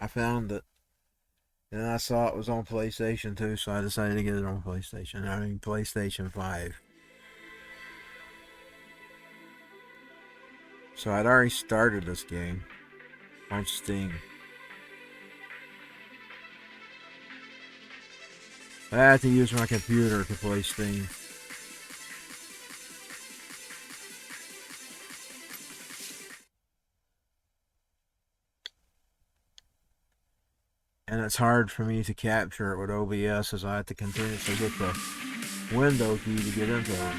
found it. And I saw it was on PlayStation 2, so I decided to get it on PlayStation. I mean, PlayStation 5. So I'd already started this game on Steam. I had to use my computer to play Steam. And it's hard for me to capture it with OBS as I have to continuously get the window key to get into it.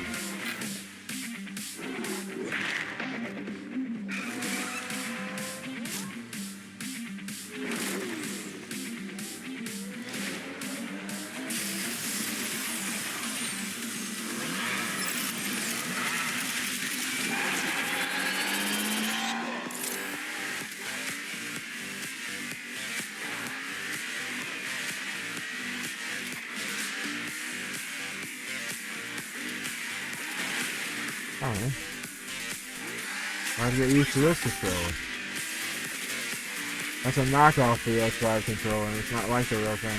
I don't know. I have to get used to this controller. That's a knockoff for the S5 controller, and it's not like the real thing.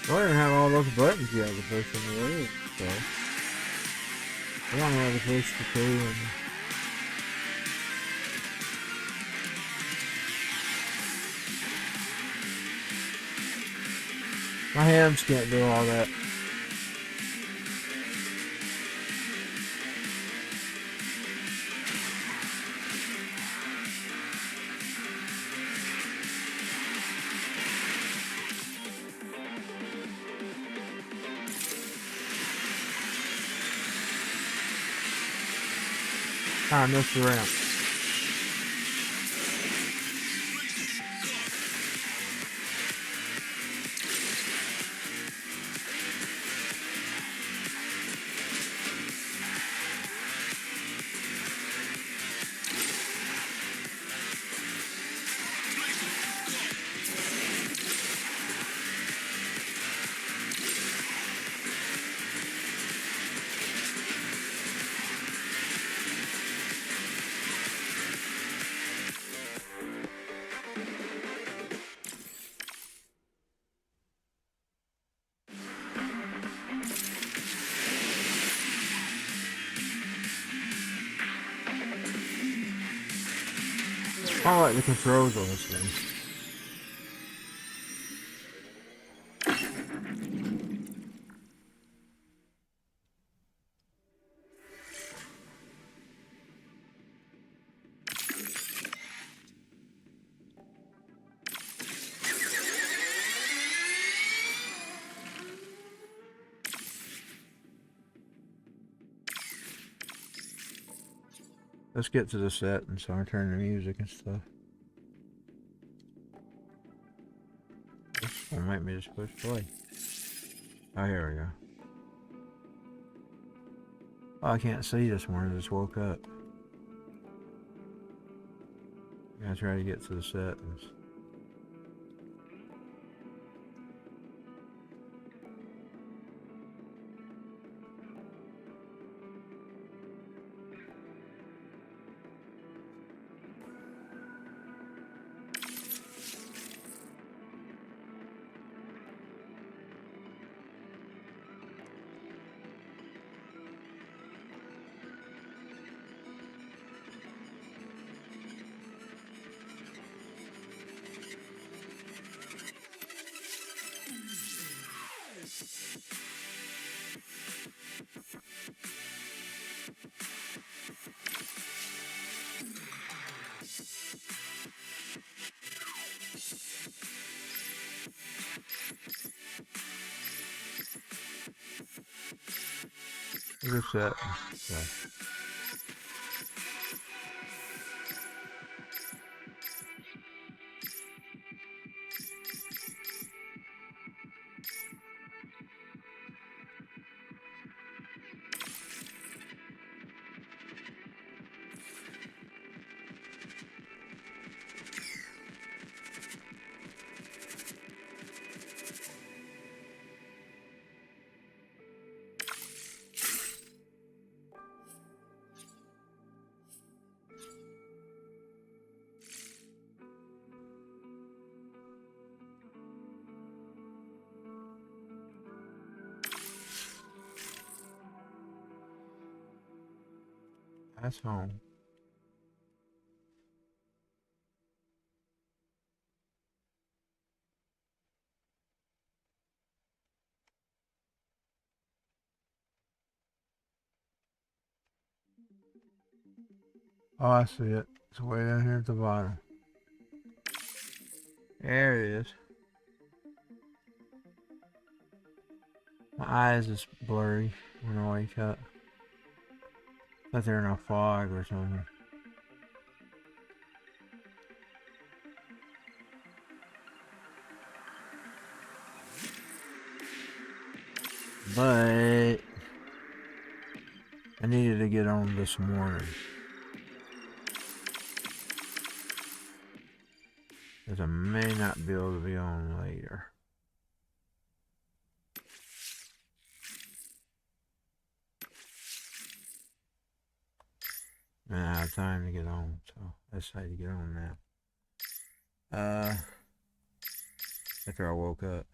I didn't have all those buttons yet the first time I did, so I don't have the first to play and my hands can't do all that. I missed the ramp. I like the controls on this thing. Let's get to the set and so I turn the music and stuff. This one might be just push play. Oh, here we go. Oh, I can't see this morning. I just woke up. Gotta try to get to the settings. Good set. Okay. That's home. Oh, I see it. It's way down here at the bottom. There it is. My eyes is blurry when I wake up. Like they're in a fog or something. But I needed to get on this morning. Because I may not be able to be on later. And I have time to get on, so I decided to get on now. After I woke up.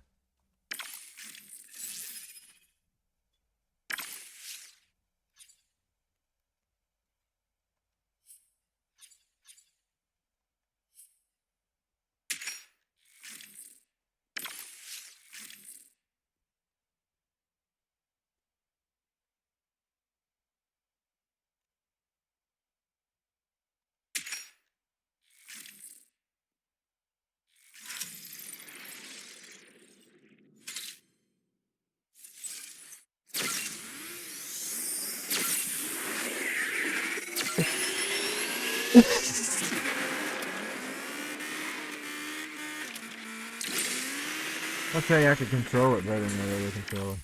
I'll tell you, I could control it better than the other controller.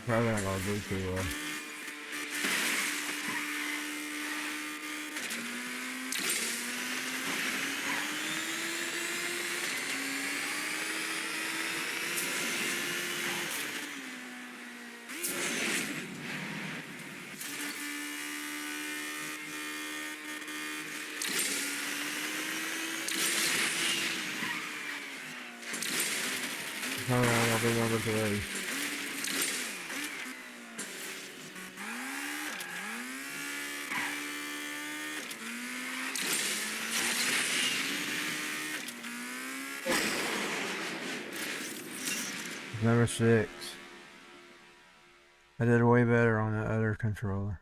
Probably not gonna do too well. Hold on, I'll be number 3. Number 6. I did way better on the other controller.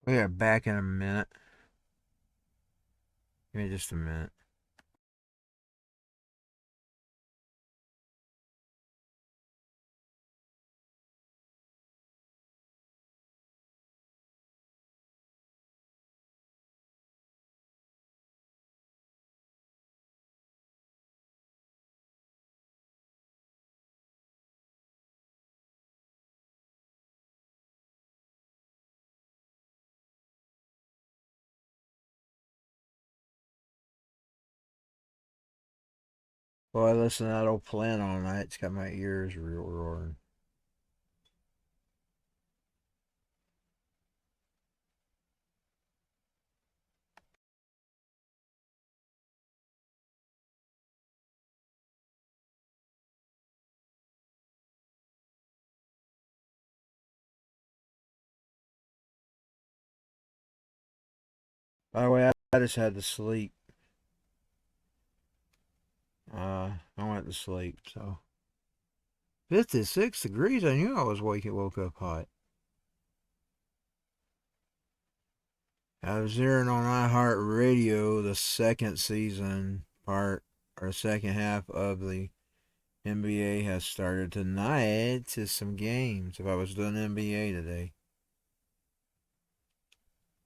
We are back in a minute. Give me just a minute. Boy, I listen to that old Plan all night. It's got my ears roaring. By the way, I just had to sleep. I went to sleep, so 56 degrees. I knew I was woke up hot. I was hearing on iHeartRadio the second season part or second half of the NBA has started tonight to some games. If I was doing NBA today,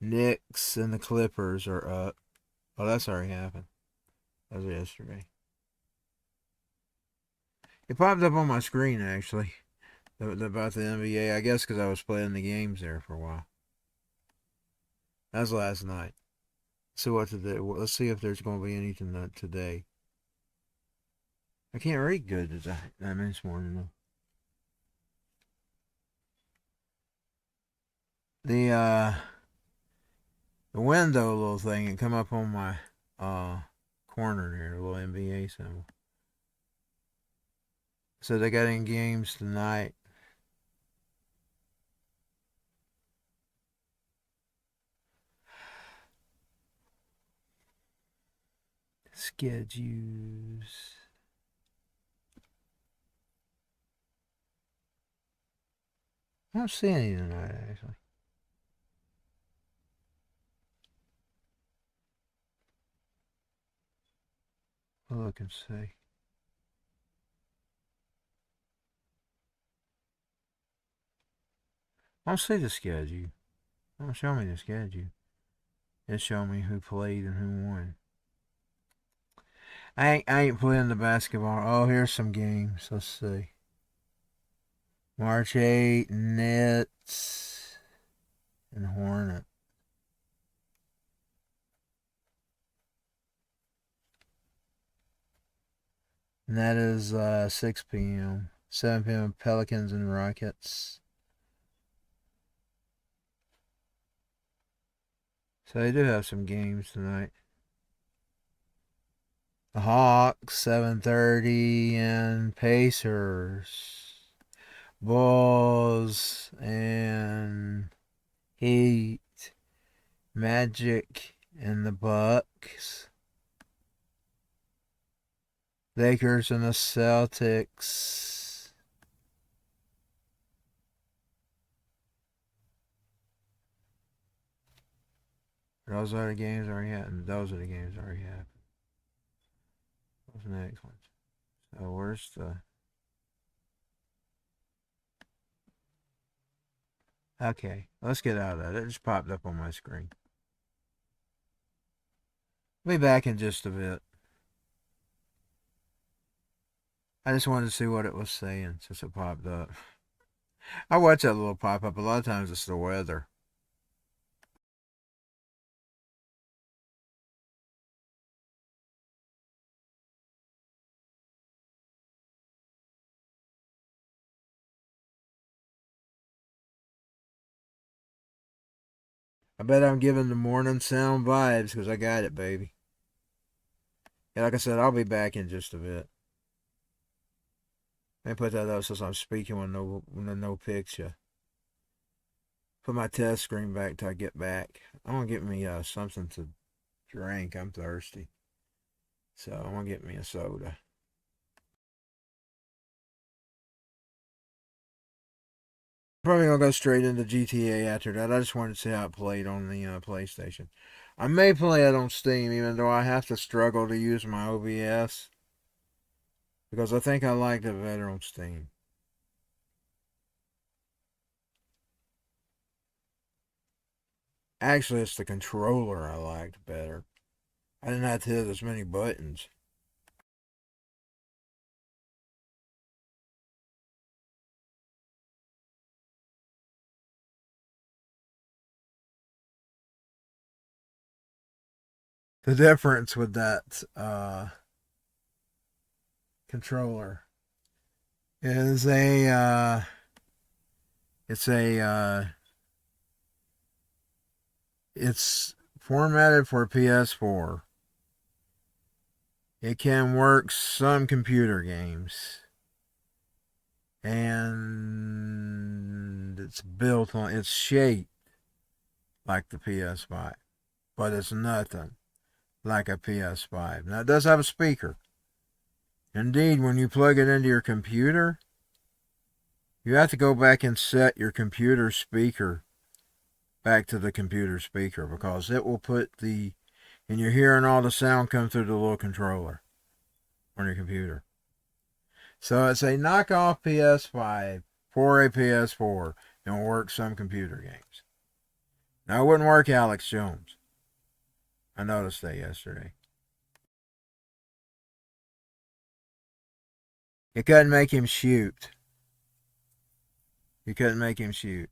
Knicks and the Clippers are up. Oh, that's already happened. That was yesterday. It popped up on my screen actually about the NBA. I guess because I was playing the games there for a while. That was last night. So what today? Let's see if there's going to be anything today. I can't read good today. I mean, this morning though. The window little thing it come up on my corner there, the little NBA symbol. So they got in games tonight. Schedules. I don't see any tonight actually. I'll look and see. I don't see the schedule. Don't show me the schedule. It show me who played and who won. I ain't playing the basketball. Oh, here's some games. Let's see. March 8, Nets and Hornet. And that is 6 p.m. 7 p.m. Pelicans and Rockets. So they do have some games tonight. The Hawks, 7:30, and Pacers. Bulls and Heat. Magic and the Bucks. Lakers and the Celtics. Those are the games already happened. Those are the games already happened. What's the next one? So where's the... Okay, let's get out of that. It just popped up on my screen. I'll be back in just a bit. I just wanted to see what it was saying since it popped up. I watch that little pop up. A lot of times it's the weather. I bet I'm giving the morning sound vibes because I got it, baby. Yeah, like I said, I'll be back in just a bit. Let me put that up since I'm speaking with no picture. Put my test screen back till I get back. I'm gonna get me something to drink. I'm thirsty, so I'm gonna get me a soda. Probably gonna go straight into GTA after that. I just wanted to see how it played on the PlayStation. I may play it on Steam, even though I have to struggle to use my OBS because I think I liked it better on Steam. Actually, it's the controller I liked better. I didn't have to hit as many buttons. The difference with that controller is a it's formatted for PS4. It can work some computer games, and it's shaped like the PS5, but it's nothing like a PS5. Now, it does have a speaker. Indeed, when you plug it into your computer, you have to go back and set your computer speaker back to the computer speaker, because it will and you're hearing all the sound come through the little controller on your computer. So it's a knockoff PS5 for a PS4 and will work some computer games. Now, it wouldn't work Alex Jones. I noticed that yesterday. It couldn't make him shoot. You couldn't make him shoot.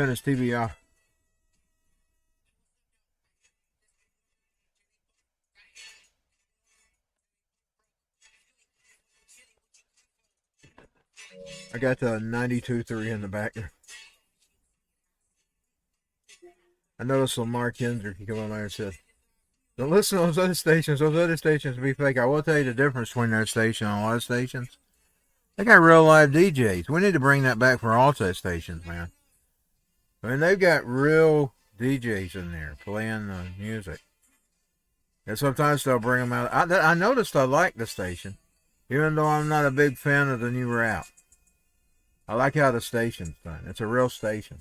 Turn his TV off. I got the 92.3 in the back. I noticed Lamar Kendrick, he come on there and said, don't listen to those other stations. Those other stations be fake. I will tell you the difference between their station and a lot of stations. They got real live DJs. We need to bring that back for all test stations, man. I mean, they've got real DJs in there playing the music. And sometimes they'll bring them out. I noticed I like the station, even though I'm not a big fan of the new route. I like how the station's done. It's a real station.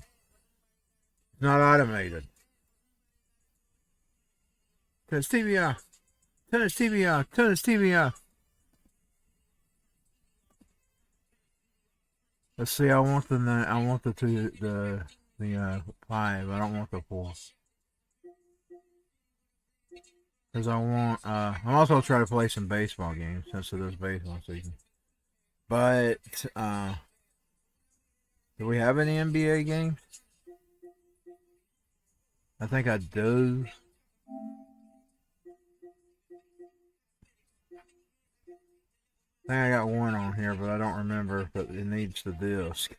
It's not automated. Turn his TV off. Turn his TV off. Turn his TV off. Let's see. I want the 5. I don't want the 4. Because I want. I'm also trying to play some baseball games since it is baseball season. But do we have any NBA games? I think I do. I think I got one on here, but I don't remember if it needs the disc.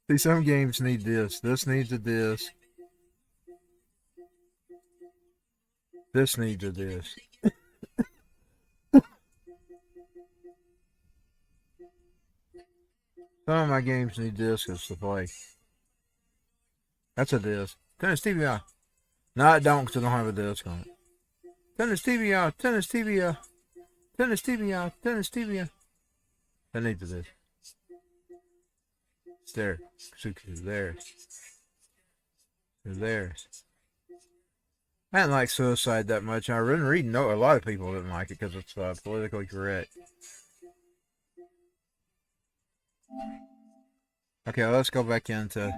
See, some games need disc. This needs a disc. This needs a disc. Some of my games need discs to play. That's a disc. Turn his TV off. No, I don't, because I don't have a disc on it. Turn his TV off. Turn his TV off. Turn his TV off. Turn his TV off. I need to do this. It's there. It's there. It's there. I didn't like Suicide that much. I didn't read. No, a lot of people didn't like it because it's politically correct. Okay, well, let's go back into.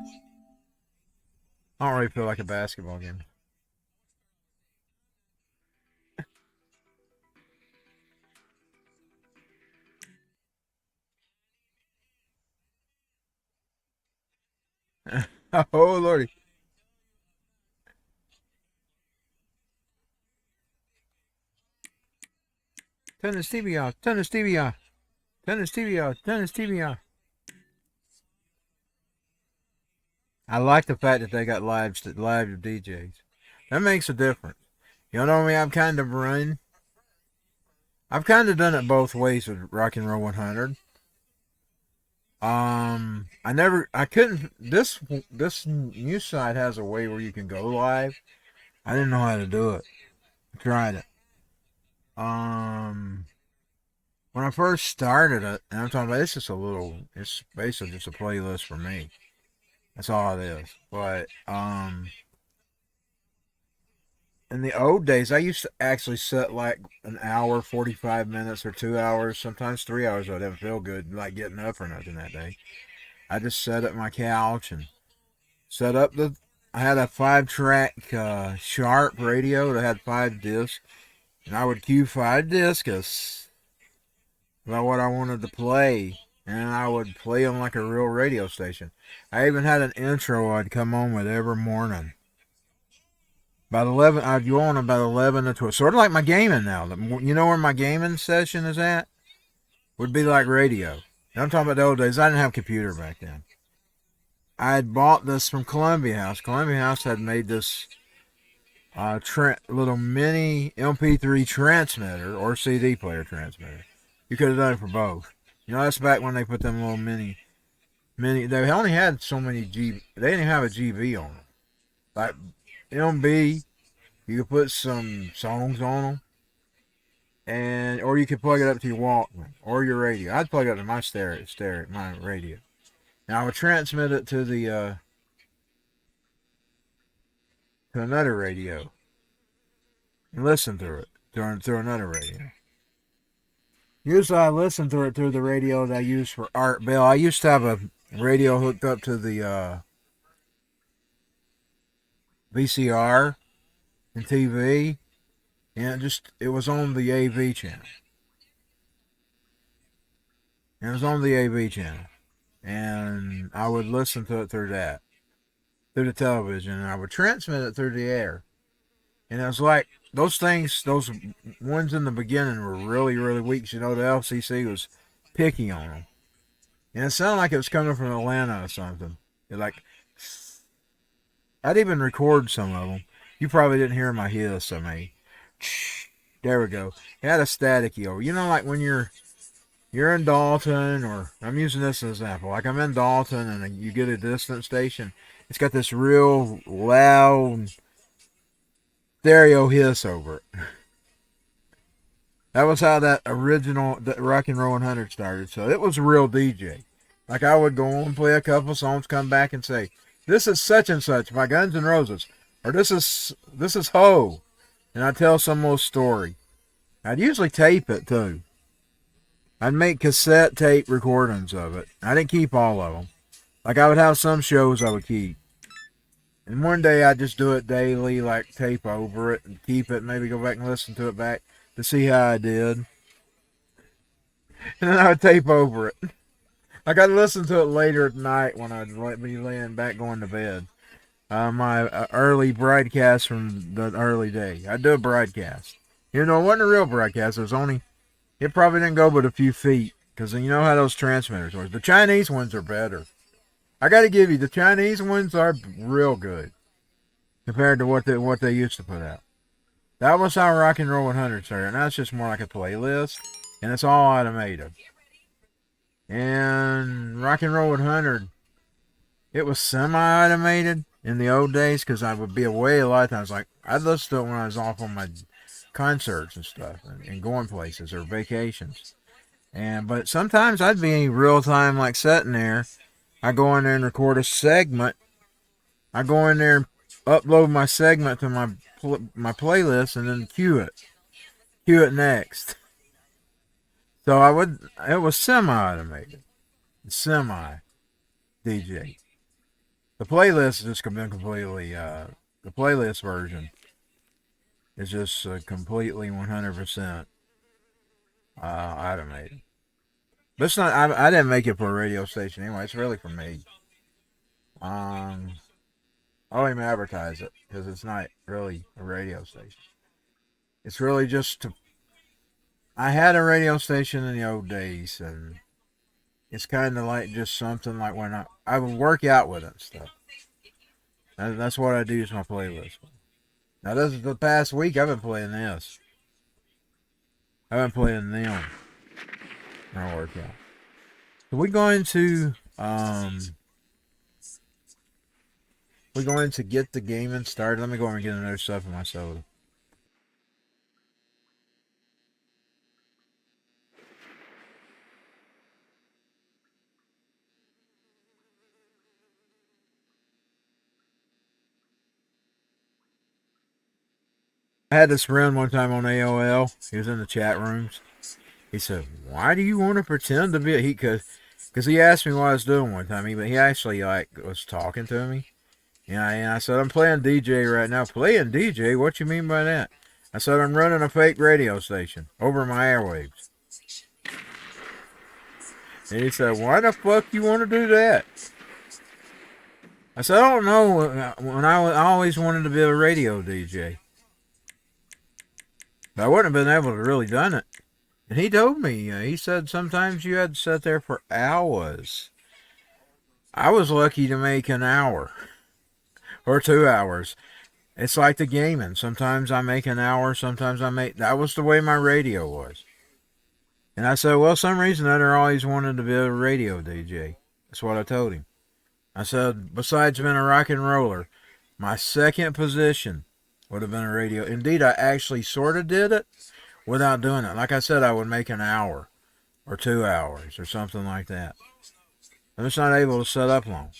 I don't really feel like a basketball game. Oh, Lordy. Turn this TV off. Turn this TV off. Turn this TV off. Turn this TV off. I like the fact that they got live DJs. That makes a difference. You know what I mean? I've kind of done it both ways with Rock and Roll 100. I couldn't. This new site has a way where you can go live. I didn't know how to do it. I tried it. When I first started it, and I'm talking about it's basically just a playlist for me. That's all it is. But in the old days, I used to actually set like an hour, 45 minutes, or 2 hours, sometimes 3 hours. I didn't feel good like getting up or nothing that day. I just sat at my couch and set up I had a 5-track Sharp radio that had 5 discs, and I would cue 5 discs about what I wanted to play, and I would play them like a real radio station. I even had an intro I'd come on with every morning. About 11, I'd go on about 11 to 12. Sort of like my gaming now. You know where my gaming session is at? Would be like radio. And I'm talking about the old days. I didn't have a computer back then. I had bought this from Columbia House. Columbia House had made this little mini MP3 transmitter or CD player transmitter. You could have done it for both. You know, that's back when they put them little mini. They only had so many GB. They didn't have a GB on them. Like MB, you could put some songs on them, or you could plug it up to your Walkman or your radio. I'd plug it up to my my radio. Now I would transmit it to to another radio and listen through it through another radio. Usually I listen to it through the radio that I use for Art Bell. I used to have a radio hooked up to the VCR and TV, and it was on the AV channel. It was on the AV channel, and I would listen to it through that. through the television, and I would transmit it through the air. And it was like those things, those ones in the beginning were really, really weak. You know, the LCC was picky on them. And it sounded like it was coming from Atlanta or something. Like, I'd even record some of them. You probably didn't hear my hiss, I mean. There we go. It had a staticky over. You know, like when you're in Dalton, or I'm using this as an example. Like I'm in Dalton and you get a distant station. It's got this real loud stereo hiss over it. That was how that original Rock and Roll 100 started. So it was a real DJ. Like I would go on, play a couple songs, come back and say, "This is such and such by Guns N' Roses," or "This is Ho," and I'd tell some little story. I'd usually tape it too. I'd make cassette tape recordings of it. I didn't keep all of them. Like I would have some shows I would keep. And one day I'd just do it daily, like tape over it and keep it, maybe go back and listen to it back to see how I did. And then I would tape over it. Like I'd listen to it later at night when I'd be laying back going to bed. My early broadcast from the early day. I'd do a broadcast. You know, it wasn't a real broadcast. It probably didn't go but a few feet. Because you know how those transmitters work. The Chinese ones are better. I got to give you, the Chinese ones are real good compared to what they used to put out. That was how Rock and Roll 100 started. Now it's just more like a playlist, and it's all automated. And Rock and Roll 100, it was semi-automated in the old days because I would be away a lot of times. Like I'd listen to it when I was off on my concerts and stuff, and going places or vacations. But sometimes I'd be in real time, like sitting there. I go in there and record a segment. I go in there and upload my segment to my playlist and then cue it next. So it was semi-automated. Semi-DJ. The playlist has just been completely, the playlist version is just completely 100% automated. But it's not, I didn't make it for a radio station anyway. It's really for me. I don't even advertise it because it's not really a radio station. It's really just I had a radio station in the old days, and it's kind of like just something like when I would work out with it and stuff. That's what I do, is my playlist. Now, this is the past week I've been playing this. I've been playing them when I work out. So we're going to get the gaming started. Let me go over and get another stuff in my soda. I had this friend one time on AOL. He was in the chat rooms. He said, "Why do you want to pretend to be?" Because he asked me what I was doing one time. He actually was talking to me. And I said, "I'm playing DJ right now." "Playing DJ? What you mean by that?" I said, "I'm running a fake radio station over my airwaves." And he said, "Why the fuck you want to do that?" I said, "I don't know. When I always wanted to be a radio DJ. But I wouldn't have been able to really done it." And he told me, he said sometimes you had to sit there for hours. I was lucky to make an hour or 2 hours. It's like the gaming. Sometimes I make an hour, sometimes that was the way my radio was. And I said, well, some reason I always wanted to be a radio DJ. That's what I told him. I said, besides being a rock and roller, my second position would have been a radio. Indeed, I actually sort of did it without doing it. Like I said, I would make an hour or 2 hours or something like that. I'm just not able to set up long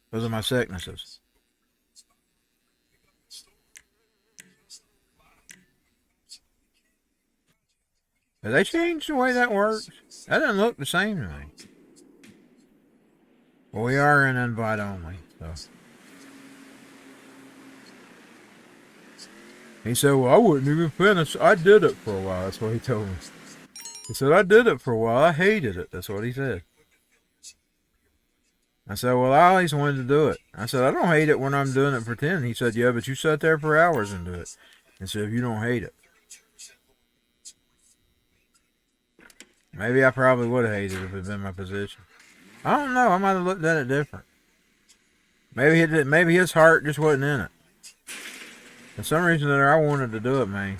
because of my sicknesses. Have they changed the way that works? That doesn't look the same to me. Well, we are in invite only, so. He said, well, I wouldn't even finish. I did it for a while. That's what he told me. He said, I did it for a while. I hated it. That's what he said. I said, well, I always wanted to do it. I said, I don't hate it when I'm doing it for 10. He said, yeah, but you sit there for hours and do it. And so if you don't hate it. Maybe I probably would have hated it if it had been my position. I don't know. I might have looked at it different. Maybe his heart just wasn't in it. For some reason or other, I wanted to do it, man.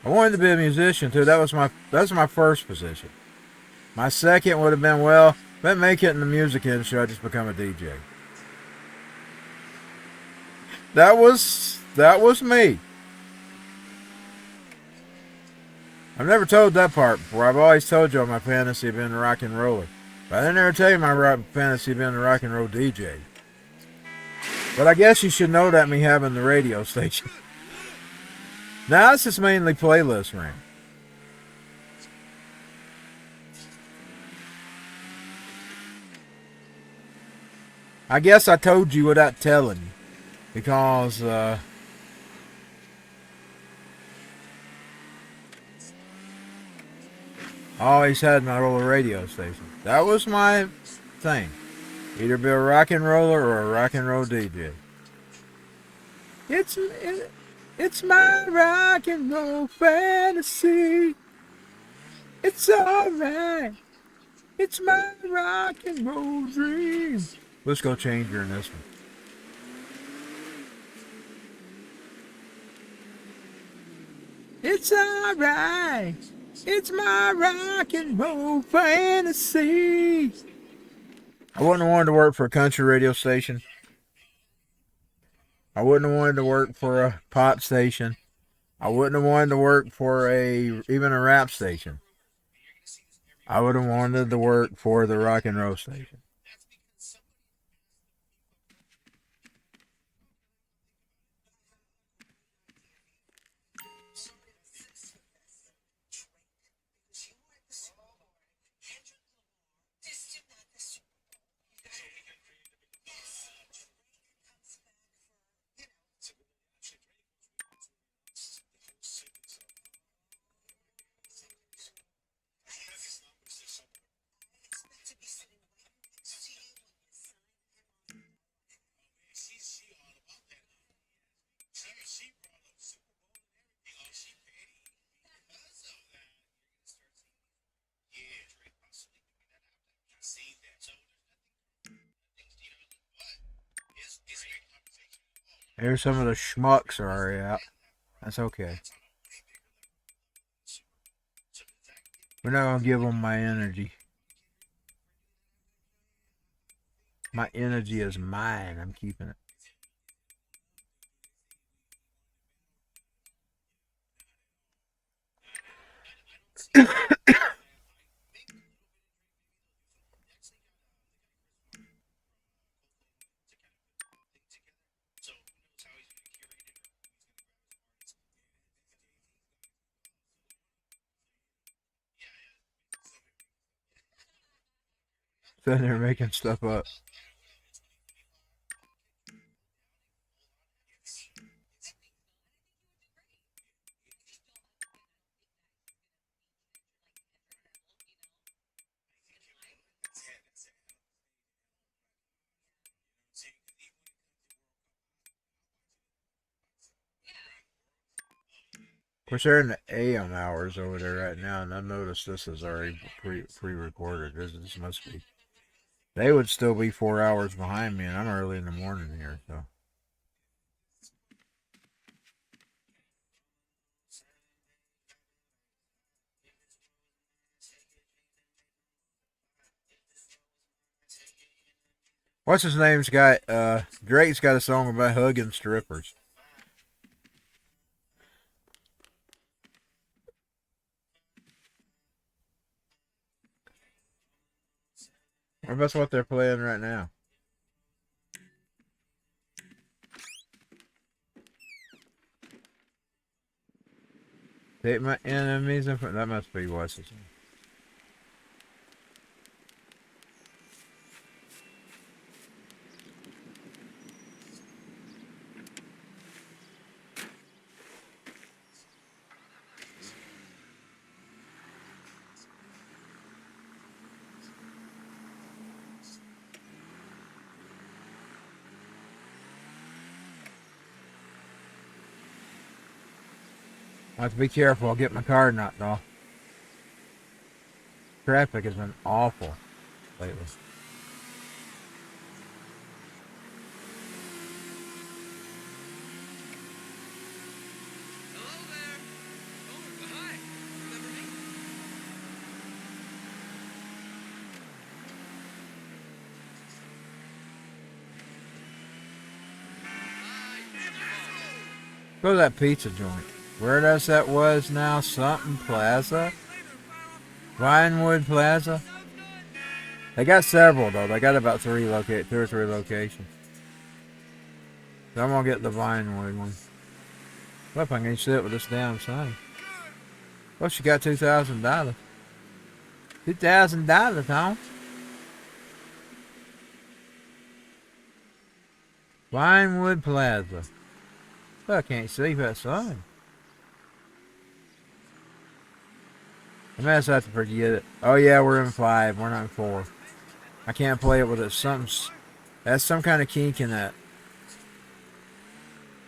I wanted to be a musician too. That's my first position. My second would have been, well, if I make it in the music industry, I just become a DJ. That was me. I've never told that part before. I've always told you my fantasy of being a rock and roller. But I didn't ever tell you my fantasy of being a rock and roll DJ. But I guess you should know that me having the radio station. Now this is mainly playlist ring. I guess I told you without telling you. Because, I always had my little radio station. That was my thing. Either be a rock and roller or a rock and roll DJ. It's my rock and roll fantasy. It's alright. It's my rock and roll dream. Let's go change her in this one. It's alright. It's my rock and roll fantasy. I wouldn't have wanted to work for a country radio station. I wouldn't have wanted to work for a pop station. I wouldn't have wanted to work for even a rap station. I would have wanted to work for the rock and roll station. Here's some of the schmucks are already out. That's okay. We're not going to give them my energy. My energy is mine. I'm keeping it. Sitting there making stuff up. Of course, they're in the AM hours over there right now, and I've noticed this is already pre-recorded. This must be. They would still be 4 hours behind me, and I'm early in the morning here, so. What's his name's got, Drake's got a song about hugging strippers. Or that's what they're playing right now. Take my enemies in front. That must be what's his name. I have to be careful. I'll get my car knocked off. Traffic has been awful lately. Go to that pizza joint. Where does that was now? Something Plaza? Vinewood Plaza? They got several though. They got about two or three locations. So I'm gonna get the Vinewood one. Look, I can sit with this damn sign. Well, she got $2,000. $2,000, huh? Vinewood Plaza. Well, I can't see that sign. I may have to forget it. Oh yeah, we're in 5. We're not in 4. I can't play it with it. That's some kind of kink in that.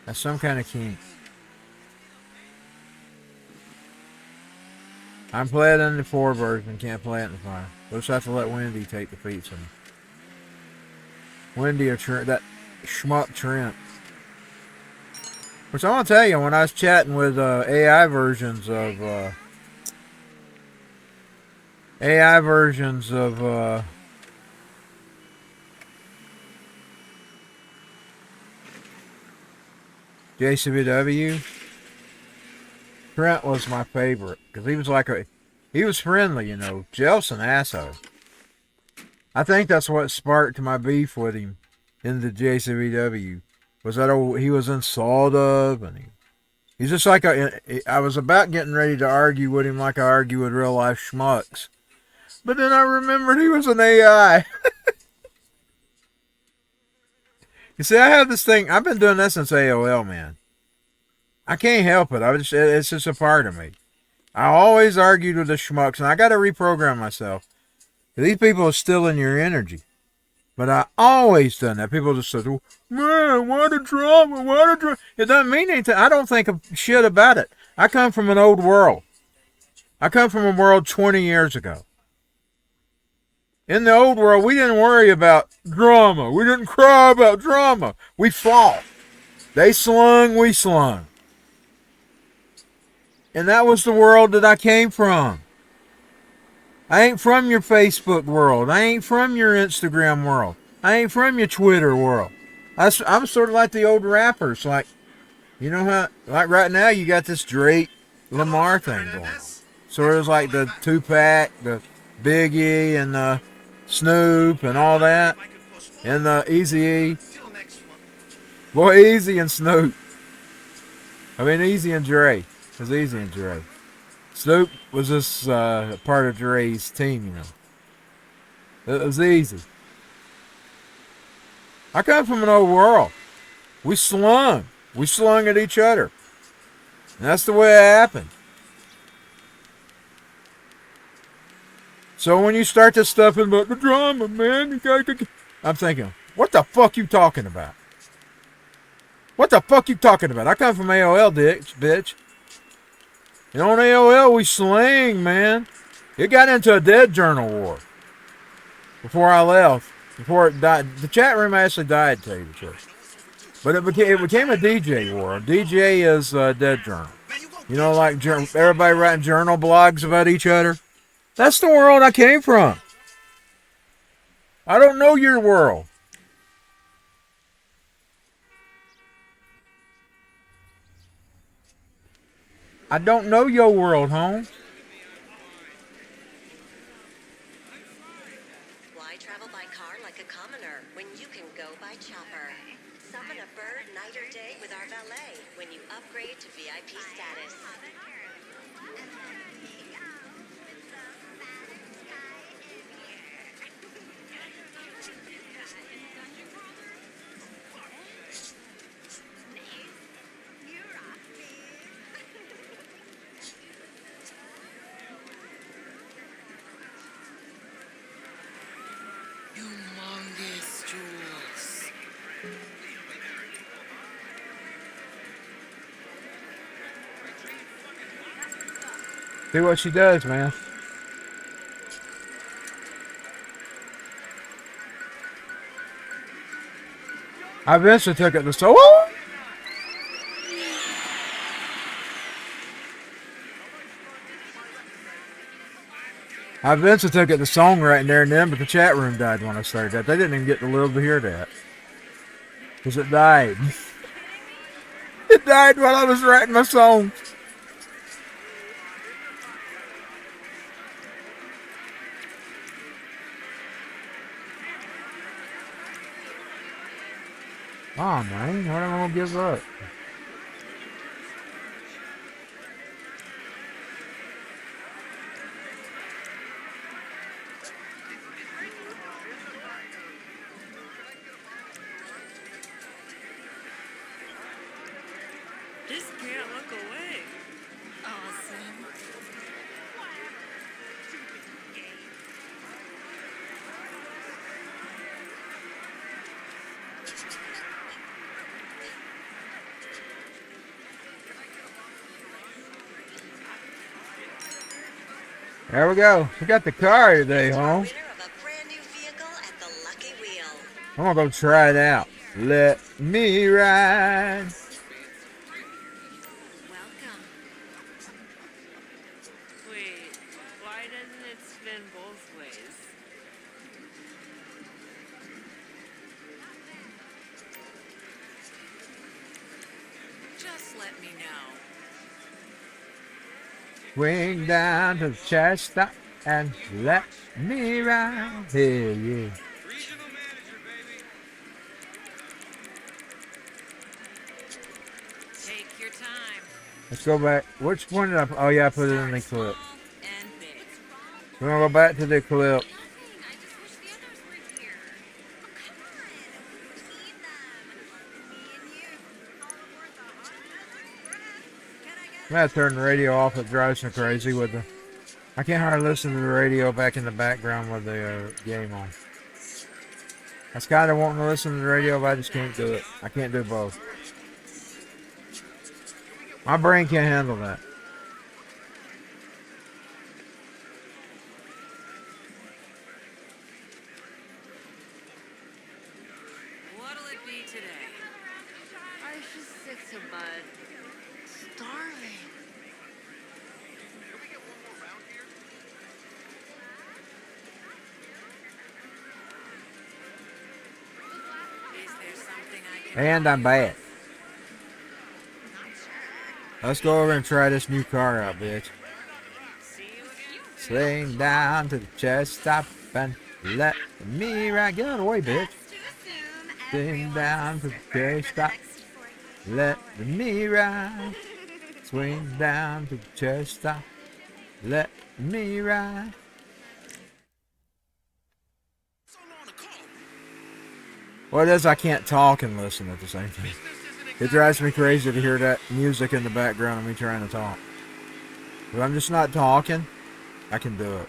That's some kind of kink. I'm playing in the 4 version. Can't play it in the 5. We'll just have to let Wendy take the pizza. Wendy or Trent, that schmuck Trent. Which I want to tell you, when I was chatting with AI versions of JCBW, Trent was my favorite because he was friendly, you know. Jeff's an asshole. I think that's what sparked my beef with him in the JCBW. Was that he was insultive, and he's just like I was about getting ready to argue with him like I argue with real life schmucks, but then I remembered he was an AI. You see, I have this thing. I've been doing that since AOL, man. I can't help it. It's just a part of me. I always argued with the schmucks, and I got to reprogram myself. These people are stealing your energy. But I always done that. People just said, oh, man, what a drama, what a drama. It doesn't mean anything. I don't think of shit about it. I come from an old world. I come from a world 20 years ago. In the old world, we didn't worry about drama. We didn't cry about drama. We fought. They slung, we slung. And that was the world that I came from. I ain't from your Facebook world. I ain't from your Instagram world. I ain't from your Twitter world. I'm sort of like the old rappers. Like, you know how, like right now you got this Drake Lamar thing going on. Sort of like the Tupac, the Biggie, and the Snoop, and all that. And the Eazy-E. Boy, Easy and Snoop. I mean, Easy and Dre. It's Easy and Dre. Snoop was just part of Dre's team, you know. It was easy. I come from an old world. We slung. We slung at each other. And that's the way it happened. So when you start this stuff about the drama, man, I'm thinking, what the fuck you talking about? What the fuck you talking about? I come from AOL, bitch. And on AOL, we slang, man. It got into a dead journal war before I left. Before it died. The chat room actually died, to tell you the truth. But it became a DJ war. A DJ is dead journal. You know, like everybody writing journal blogs about each other. That's the world I came from. I don't know your world. I don't know your world, Holmes. Why travel by car like a commoner when you can go by chopper? Summon a bird night or day with our valet when you upgrade to VIP status. Humongous jewels. See what she does, man. I eventually took it to so. I eventually took it to songwriting there and then, but the chat room died when I started that. They didn't even get to live to hear that. Because it died. It died while I was writing my song. Oh man, what am I gonna give up? Just can't look away. Awesome. There we go. We got the car today, Winner huh? of a brand new vehicle at the Lucky Wheel. I'm gonna go try it out. Let me ride. Welcome. Wait, why doesn't it spin both ways? Just let me know. Swing down to the chest stop and let me ride. Hell yeah. Regional manager, baby. Take your time. Let's go back. Which one did I put? Oh yeah, I put it in the clip. Small and big. We're gonna go back to the clip. Nothing. I just wish the others were here. Oh, come on. We need them. Me and you. All aboard the Honda Express. Can I get I'm gonna turn the radio off. It drives me crazy with the. I can't hardly listen to the radio back in the background with the game on. I was kind of wanting to listen to the radio, but I just can't do it. I can't do both. My brain can't handle that. What'll it be today? I just sick to mud. Starving. Is there something I can And I'm bad. Let's go over and try this new car out, bitch. see you again? Swing down to the chest stop and let me ride. Get out of the way, bitch. Swing down to the chest stop. Let me ride. Swing down to the chest stop. Let me ride. What it is, I can't talk and listen at the same time. It drives me crazy to hear that music in the background of me trying to talk. If I'm just not talking, I can do it.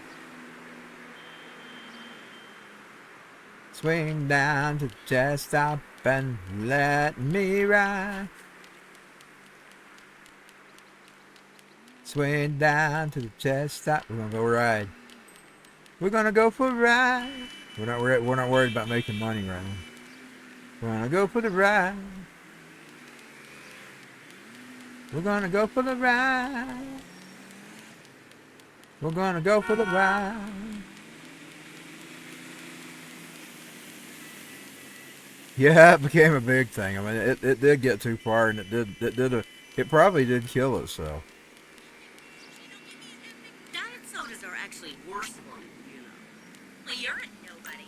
Swing down to the chest stop and let me ride. Swing down to the chest stop. We're gonna go ride. We're gonna go for a ride. We're not worried about making money right now. We're gonna go for the ride. We're gonna go for the ride. We're gonna go for the ride. Yeah, it became a big thing. I mean, it did get too far, and it probably did kill itself. Diet sodas are actually worse for you, you know. Well, you're a nobody.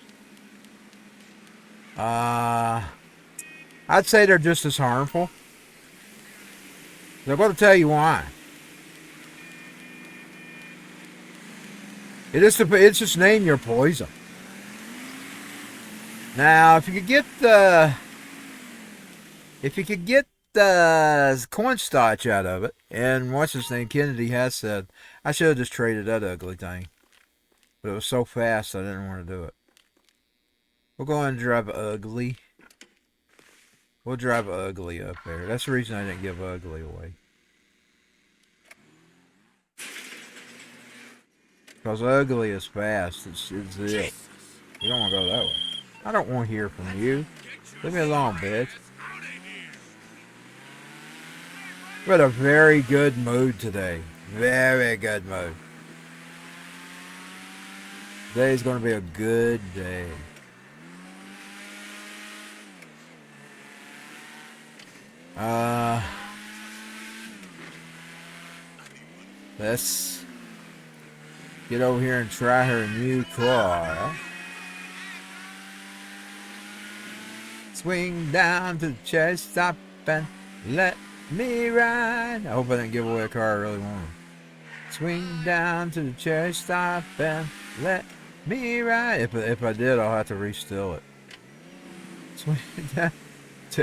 I'd say they're just as harmful. I'm going to tell you why. It's just name your poison. Now, if you could get the cornstarch out of it, and what's his name, Kennedy has said, I should have just traded that ugly thing, but it was so fast I didn't want to do it. We'll go ahead and drive ugly. We'll drive ugly up there. That's the reason I didn't give ugly away. Because ugly is fast. It's it. You don't want to go that way. I don't want to hear from you. Leave me alone, bitch. We're in a very good mood today. Very good mood. Today's going to be a good day. Let's get over here and try her new car. Swing down to the chest stop and let me ride. I hope I didn't give away a car I really wanted. Swing down to the chest stop and let me ride. If I did, I'll have to re-steal it. Swing down to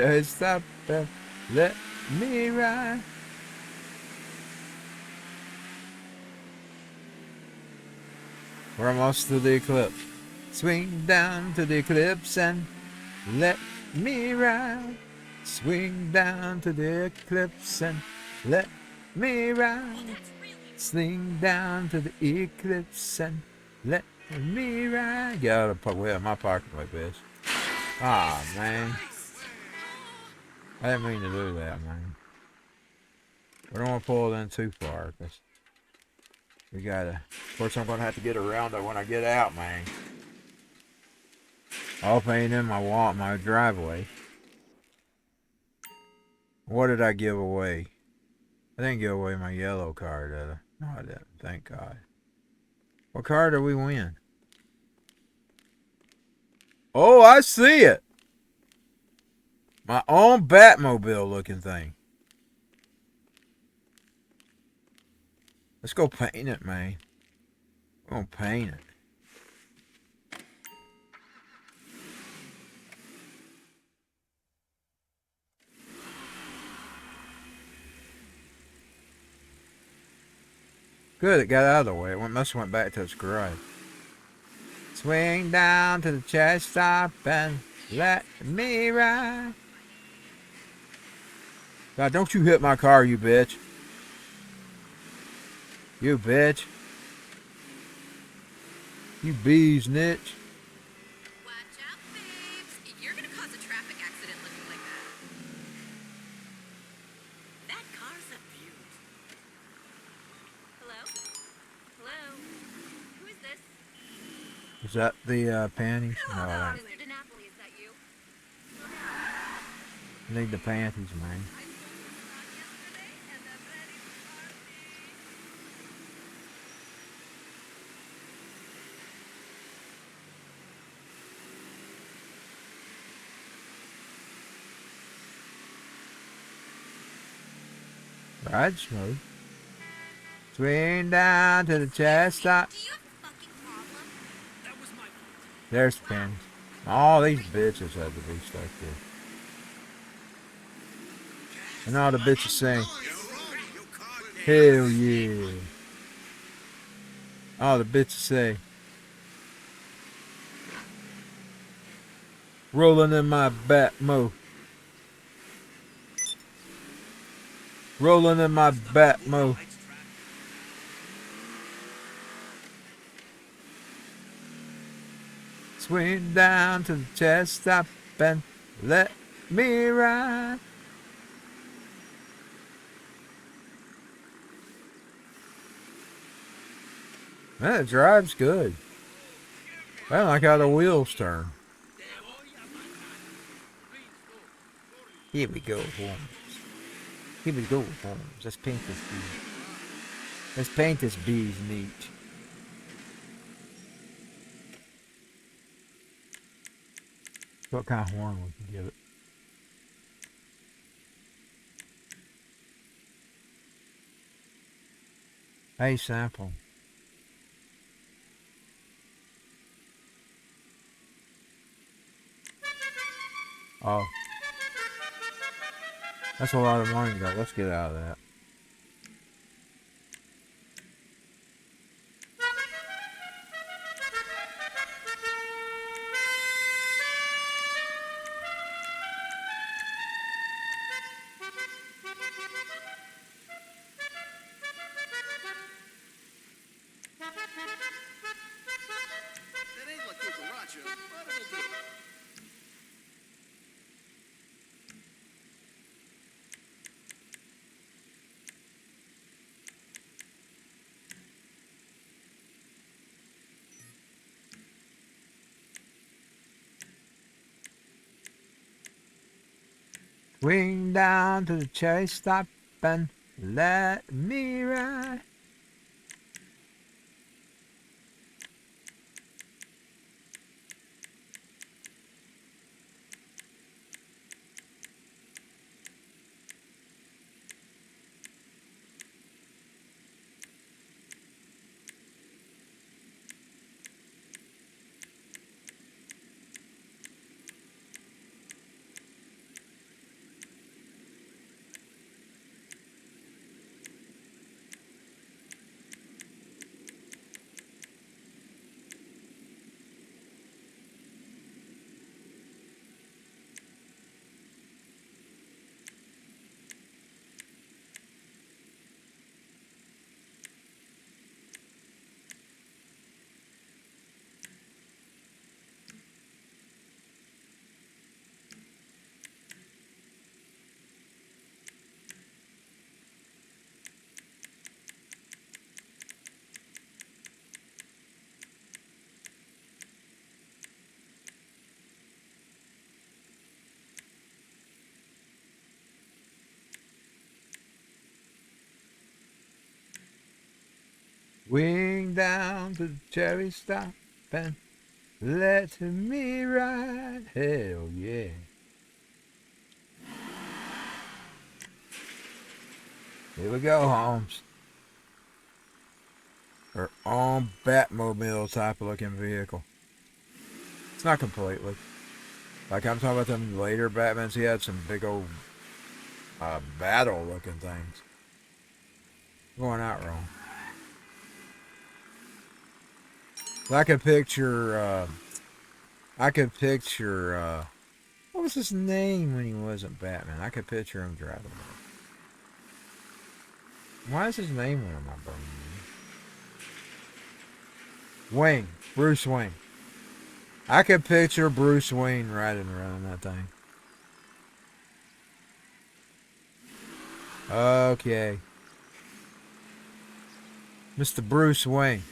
the chest stop and let me ride. We're almost to the eclipse. Swing down to the eclipse and let me ride. Swing down to the eclipse and let me ride. Swing down to the eclipse and let me ride. Get out of the way of my pocket like this. Ah, man. I didn't mean to do that, man. We don't want to pull it in too far, because we gotta. Of course, I'm gonna have to get around it when I get out, man. I hope I ain't in my driveway. What did I give away? I didn't give away my yellow car, did I? No, I didn't. Thank God. What car did we win? Oh, I see it. My own Batmobile looking thing. Let's go paint it, man. We're gonna paint it. Good, it got out of the way. It must have went back to its garage. Swing down to the chest stop and let me ride. God, don't you hit my car, you bitch. You bitch. You bees niche. Watch out, babes. You're gonna cause a traffic accident looking like that. That car's a beaut. Hello? Hello? Who is this? Is that the panties? No, I Mr. DiNapoli, is that you? don't need the panties, man. I sold this lot yesterday, and I'm ready for party. Ride smooth. Swing down to the chest stop. Do you have a fucking problem? That was my fault. There's the panties. All these bitches had to be stuck there. And all the bitches saying, hell yeah. All the bitches say, rolling in my Batmo. Rolling in my Batmo. Swing down to the chest stop and let me ride. Man, it drives good. I like how the wheels turn. Here we go, Holmes. Here we go, Holmes. Let's paint this bee. Let's paint this bee's neat. What kind of horn we can give it? Hey, sample. Oh. That's a lot of money, though. Let's get out of that. Swing down to the cherry stop and let me ride. Swing down to the cherry stop and let me ride. Hell yeah. Here we go, Holmes. Our own Batmobile type of looking vehicle. It's not completely. Like I'm talking about them later Batmans, he had some big old battle looking things. Going out wrong. I could picture, what was his name when he wasn't Batman? I could picture him driving. Why is his name on my brain? Wayne. Bruce Wayne. I could picture Bruce Wayne riding around that thing. Okay. Mr. Bruce Wayne.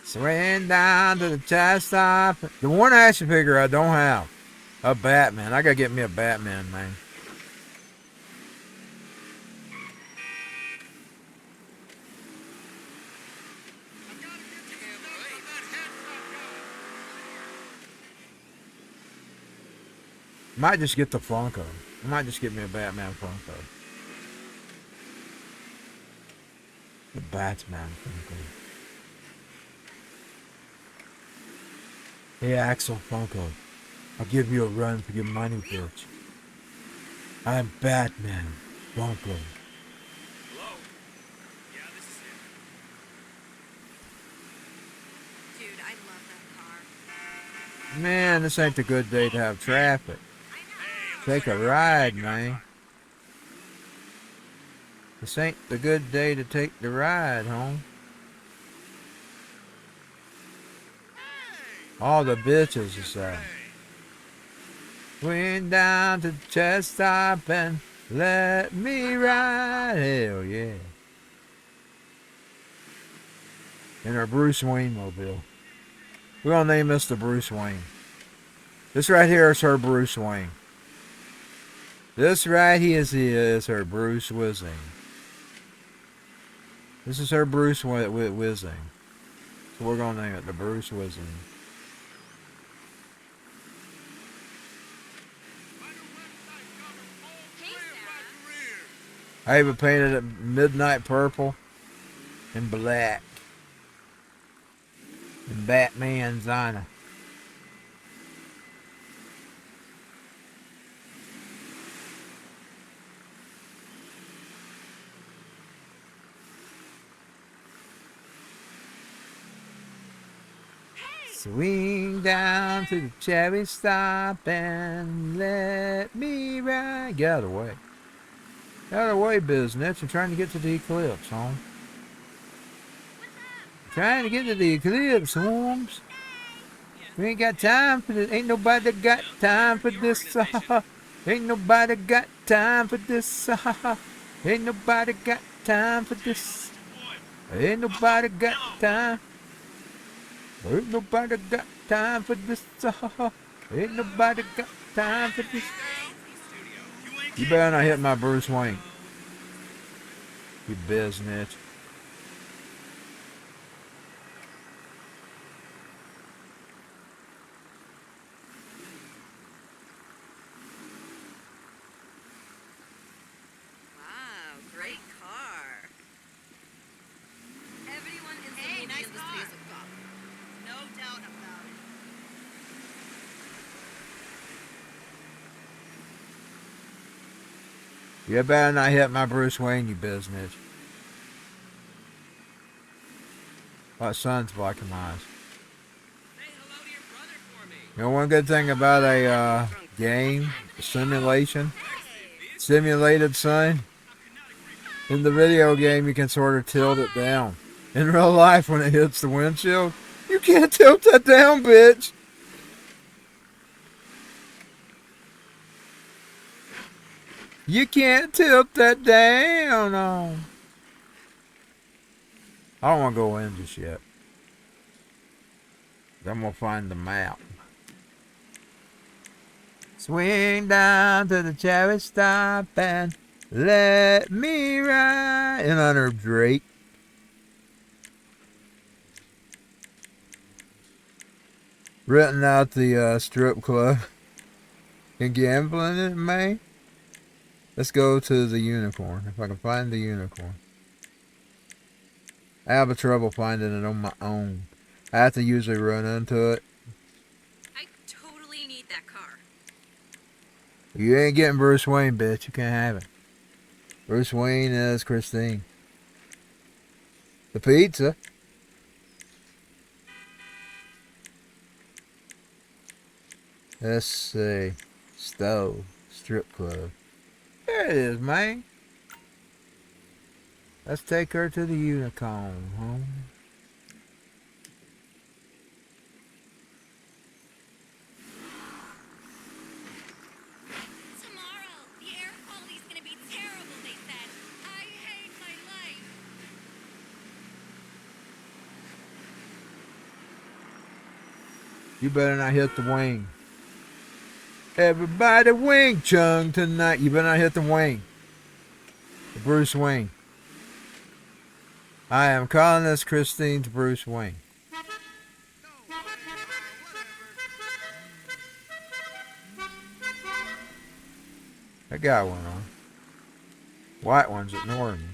Swing down to the chest stop. The one action figure I don't have. A Batman. I gotta get me a Batman, man. Might just get the Funko. I might just get me a Batman Funko. The Batman Funko. Hey Axel Funko, I'll give you a run for your money, bitch. I'm Batman Funko. Hello? Yeah, this is it. Dude, I love that car. Man, this ain't the good day to have traffic. Take a ride, man. This ain't the good day to take the ride, home. All the bitches are saying. Went down to the chest stop and let me ride. Hell yeah. In our Bruce Wayne mobile. We're gonna name this the Bruce Wayne. This right here is her Bruce Wayne. This right here is her Bruce Whizzing. This is her Bruce Whizzing. So we're gonna name it the Bruce Whizzing. I even painted it midnight purple and black. And Batman's on it. Swing down to the cherry stop and let me ride. Get out of the way. Get out of the way, business. I'm trying to get to the eclipse, home. Trying to get to the eclipse, Holmes. We ain't got time for this. Ain't nobody got time for this. Ain't nobody got time for this. Ain't nobody got time for this. Ain't nobody got time. Ain't nobody got time for this. Ain't nobody got time for this. You better not hit my Bruce Wayne. You biznitch. Wow, great car. Everyone in the movie industry is a cop. No doubt about it. You better not hit my Bruce Wayne, you biznitch. My son's blocking my eyes. Say hello to your brother for me. You know, one good thing about a game, a simulated sun, in the video game you can sort of tilt it down. In real life, when it hits the windshield, you can't tilt that down, bitch. You can't tilt that down. Oh. I don't want to go in just yet. I'm going to find the map. Swing down to the chariot stop and let me ride. In honor of Drake. Renting out the strip club and gambling in May. Let's go to the unicorn. If I can find the unicorn. I have trouble finding it on my own. I have to usually run into it. I totally need that car. You ain't getting Bruce Wayne, bitch. You can't have it. Bruce Wayne is Christine. The pizza. Let's see. Stove. Strip club. There it is, man. Let's take her to the unicorn, huh? Tomorrow, the air quality's gonna be terrible, they said. I hate my life. You better not hit the wing. Everybody wing chung tonight. You better not hit the wing. The Bruce Wayne. I am calling this Christine to Bruce Wayne. That guy went on. White one's ignoring me.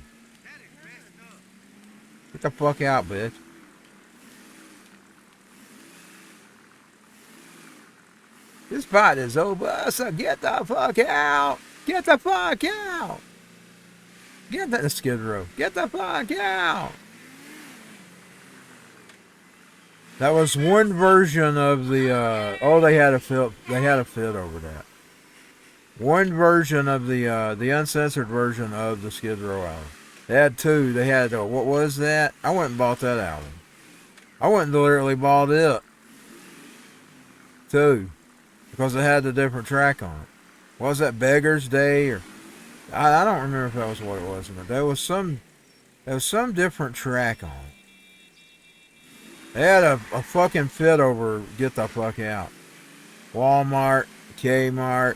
Get the fuck out, bitch. This fight is over, so get the fuck out. Get the fuck out. Get that Skid Row. Get the fuck out. That was one version of the they had a fit over that. One version of the uncensored version of the Skid Row album. They had two. They had what was that? I went and bought that album. I went and literally bought it. Two. Because it had a different track on it. What was that, Beggar's Day? Or I don't remember if that was what it was, but there was some different track on it. They had a fucking fit over Get the Fuck Out. Walmart, Kmart.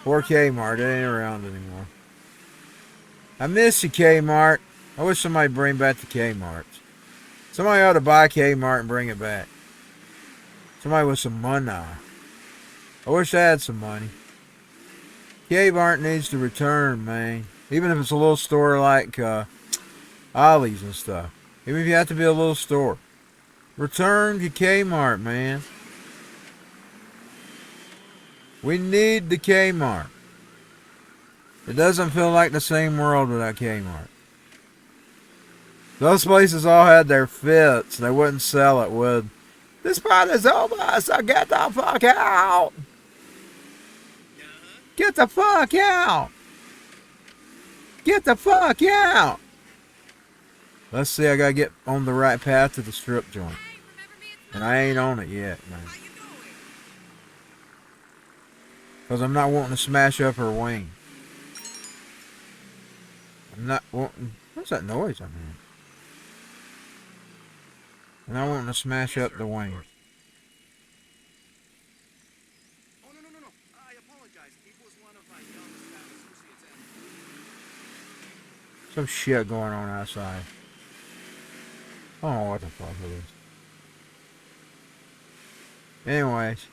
Poor Kmart, it ain't around anymore. I miss you, Kmart. I wish somebody bring back the Kmarts. Somebody ought to buy Kmart and bring it back. Somebody with some money. I wish I had some money. Kmart needs to return, man. Even if it's a little store like Ollie's and stuff. Even if you have to be a little store. Return to Kmart, man. We need the Kmart. It doesn't feel like the same world without Kmart. Those places all had their fits. They wouldn't sell it with, this part is over, so get the fuck out. Get the fuck out. Get the fuck out. Let's see, I gotta get on the right path to the strip joint. Hey, remember me? It's And I ain't on it yet, man. How you doing? Because I'm not wanting to smash up her wing. I'm not wanting... What's that noise I'm hearing? I'm not wanting to smash Yes, up sir, the of wing. course. Oh, no. I apologize. It was one of my young staff associates and... Some shit going on outside. I don't know what the fuck it is. Anyways.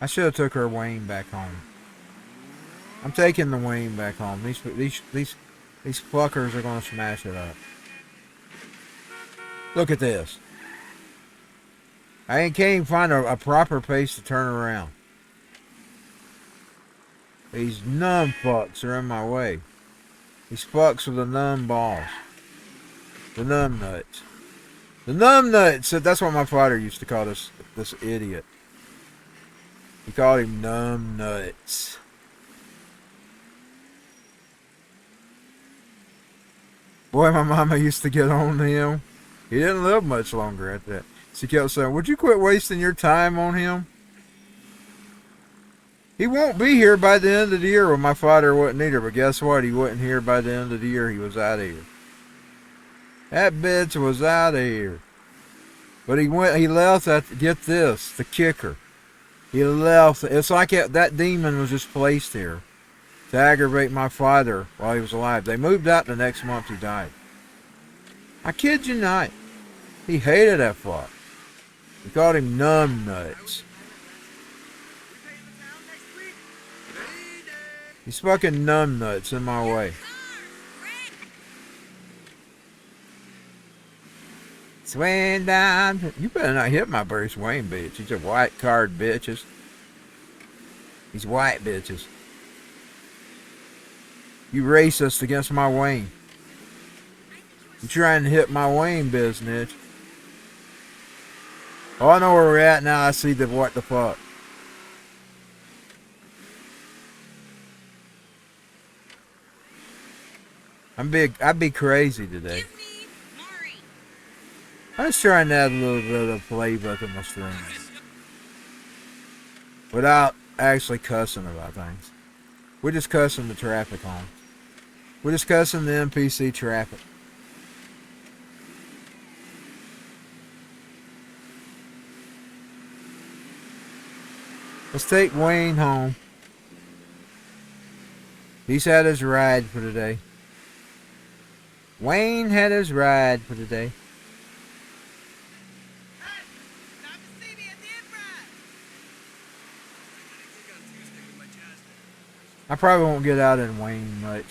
I should have took her wing back home. I'm taking the wing back home. These fuckers are gonna smash it up. Look at this. Can't even find a proper pace to turn around. These numb fucks are in my way. These fucks with the numb balls. The numb nuts. The numb nuts. That's what my father used to call this idiot. He called him numb nuts. Boy, my mama used to get on to him. He didn't live much longer after that. She kept saying, would you quit wasting your time on him? He won't be here by the end of the year. Well, my father wasn't either, but guess what? He wasn't here by the end of the year. He was out of here. That bitch was out of here. But he left get this, the kicker. He left. It's like that demon was just placed here to aggravate my father while he was alive. They moved out the next month he died. I kid you not. He hated that fuck. He called him numb nuts. He's fucking numb nuts in my way. Swing down. You better not hit my Bruce Wayne bitch. He's a white card bitches. These white bitches. You racist against my Wayne. You trying to hit my Wayne business. Oh, I know where we're at now. I see the what the fuck. I'd be crazy today. Give me Mari. I was trying to add a little bit of playbook in my streams. Without actually cussing about things. We're just cussing the traffic on. We're just cussing the NPC traffic. Let's take Wayne home. He's had his ride for today. Wayne had his ride for today. I probably won't get out in Wayne much.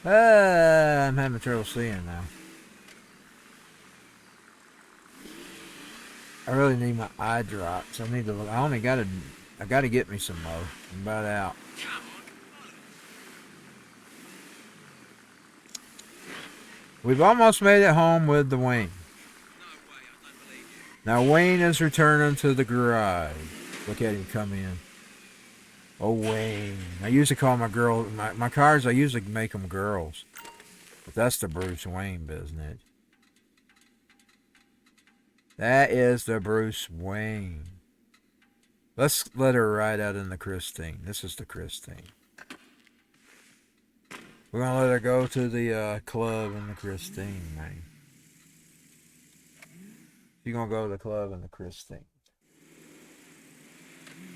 I'm having trouble seeing now. I really need my eye drops. I need to look. I gotta get me some more. I'm about out. We've almost made it home with the Wayne. Now Wayne is returning to the garage. Look at him come in. Oh, Wayne. I usually call my my cars, I usually make them girls. But that's the Bruce Wayne business. That is the Bruce Wayne. Let's let her ride out in the Christine. This is the Christine. We're going to let her go to the club in the Christine, man. She's going to go to the club in the Christine.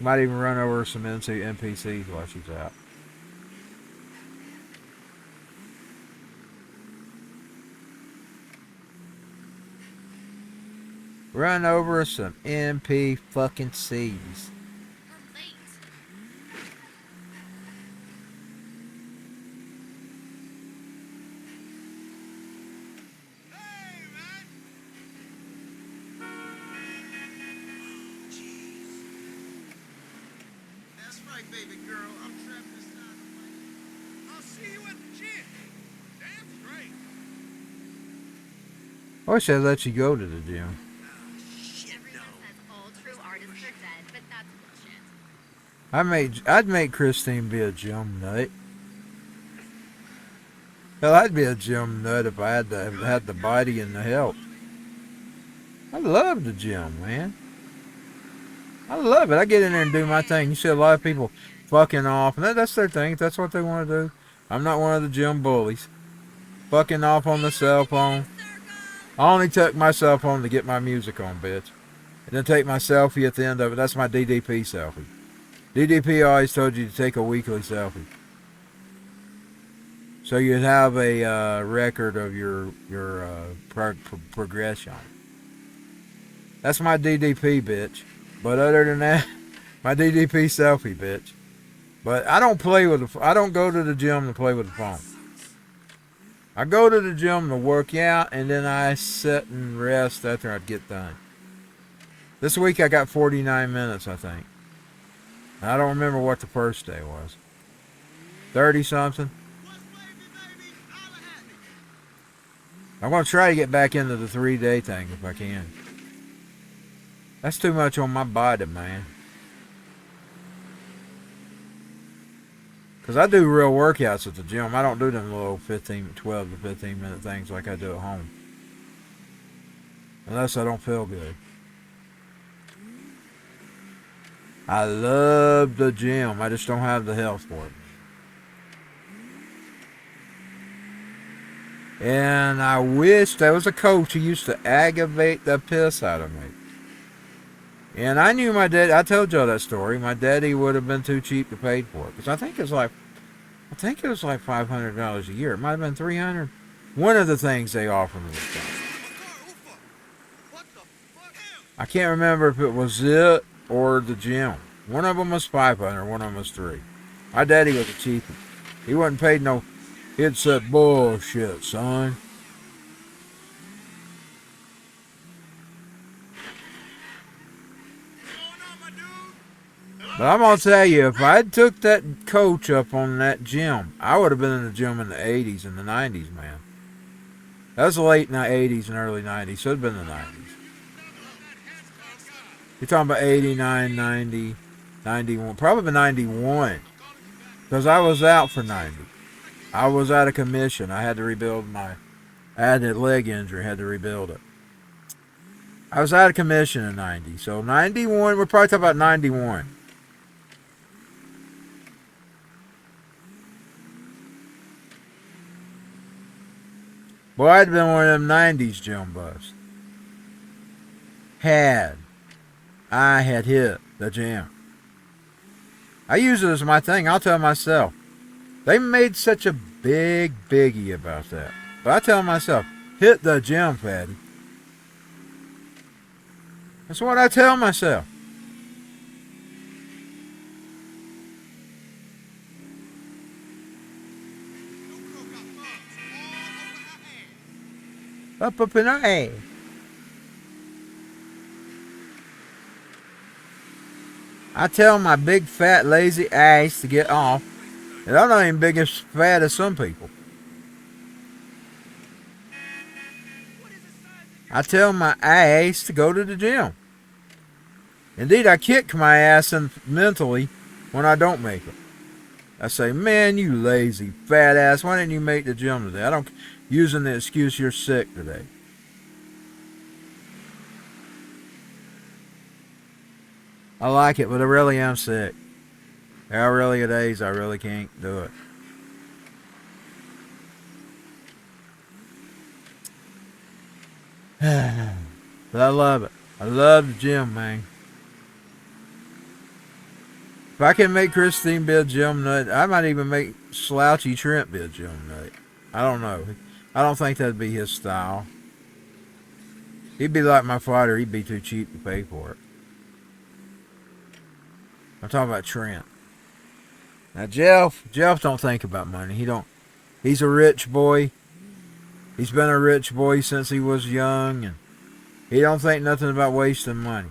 Might even run over some NPCs while she's out. Run over some MP fucking C's. We're late. Hey, man! That's right, baby girl. I'm trapped inside of my... I'll see you at the gym. Damn straight. I wish they'd let you go to the gym. Everyone says all true artists are dead, but that's bullshit. I'd make Christine be a gym nut. Hell, I'd be a gym nut if I had the body and the health. I love the gym, man. I love it. I get in there and do my thing. You see a lot of people fucking off, and that's their thing. If that's what they want to do. I'm not one of the gym bullies. Fucking off on the cell phone. I only took my cell phone to get my music on, bitch. And then take my selfie at the end of it. That's my DDP selfie. DDP always told you to take a weekly selfie. So you'd have a record of your progression. That's my DDP, bitch. But other than that, my DDP selfie, bitch. But I don't play with I don't go to the gym to play with the phone. I go to the gym to work out, and then I sit and rest after I get done. This week I got 49 minutes, I think. I don't remember what the first day was. 30 something. I'm going to try to get back into the 3-day thing if I can. That's too much on my body, man. Because I do real workouts at the gym. I don't do them little 12 to 15 minute things like I do at home. Unless I don't feel good. I love the gym. I just don't have the health for it. And I wish there was a coach who used to aggravate the piss out of me. And I knew my dad. I told y'all that story. My daddy would have been too cheap to pay for it, because I think it was like $500 a year. It might have been $300. One of the things they offered me was that. I can't remember if it was it or the gym. One of them was $500. One of them was $300. My daddy was a cheapie. He wasn't paid no. He'd said, "Bullshit, son." But I'm going to tell you, if I took that coach up on that gym, I would have been in the gym in the 80s and the 90s, man. That was late in the 80s and early 90s. Should have been the 90s. You're talking about 89, 90, 91. Probably 91. Because I was out for 90. I was out of commission. I had to rebuild I had a leg injury. I had to rebuild it. I was out of commission in 90. So 91, we're probably talking about 91. Boy, I'd been one of them 90s gym busts. I had hit the gym. I use it as my thing. I'll tell myself. They made such a biggie about that. But I tell myself, hit the gym, fatty. That's what I tell myself. Up in our ass. I tell my big fat lazy ass to get off. And I'm not even big as fat as some people. I tell my ass to go to the gym. Indeed, I kick my ass in mentally when I don't make it. I say, "Man, you lazy fat ass, why didn't you make the gym today?" I don't using the excuse you're sick today. I like it, but I really am sick. There are really days I really can't do it. But I love it. I love the gym, man. If I can make Christine be a gym nut, I might even make Slouchy Trent be a gym nut. I don't know. I don't think that'd be his style. He'd be like my father. He'd be too cheap to pay for it. I'm talking about Trent. Now Jeff don't think about money. He's a rich boy. He's been a rich boy since he was young, and he don't think nothing about wasting money.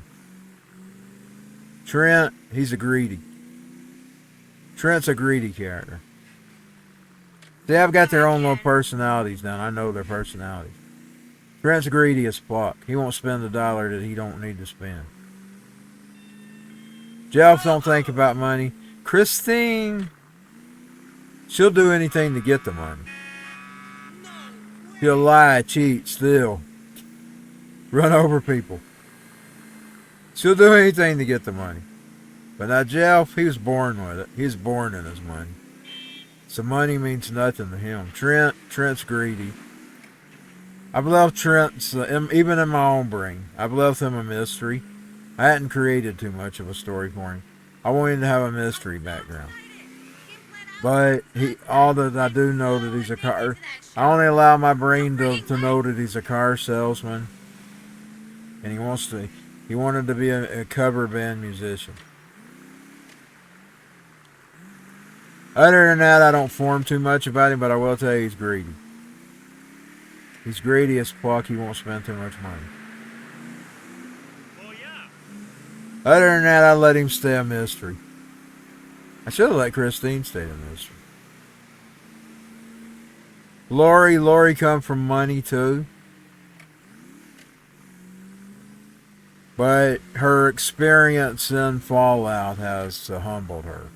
Trent, he's a greedy. Trent's a greedy character. They've got their own little personalities now. I know their personalities. Trent's greedy as fuck. He won't spend a dollar that he don't need to spend. Jeff don't think about money. Christine, she'll do anything to get the money. She'll lie, cheat, steal, run over people. She'll do anything to get the money. But now Jeff, he was born with it. He was born in his money. So money means nothing to him. Trent's greedy. I've left Trent's, even in my own brain, I've left him a mystery. I hadn't created too much of a story for him. I want him to have a mystery background. But all that I do know that he's a car. I only allow my brain to know that he's a car salesman. And he wanted to be a cover band musician. Other than that, I don't form too much about him, but I will tell you he's greedy. He's greedy as fuck. He won't spend too much money. Oh, yeah. Other than that, I let him stay a mystery. I should have let Christine stay a mystery. Lori come from money too. But her experience in Fallout has humbled her.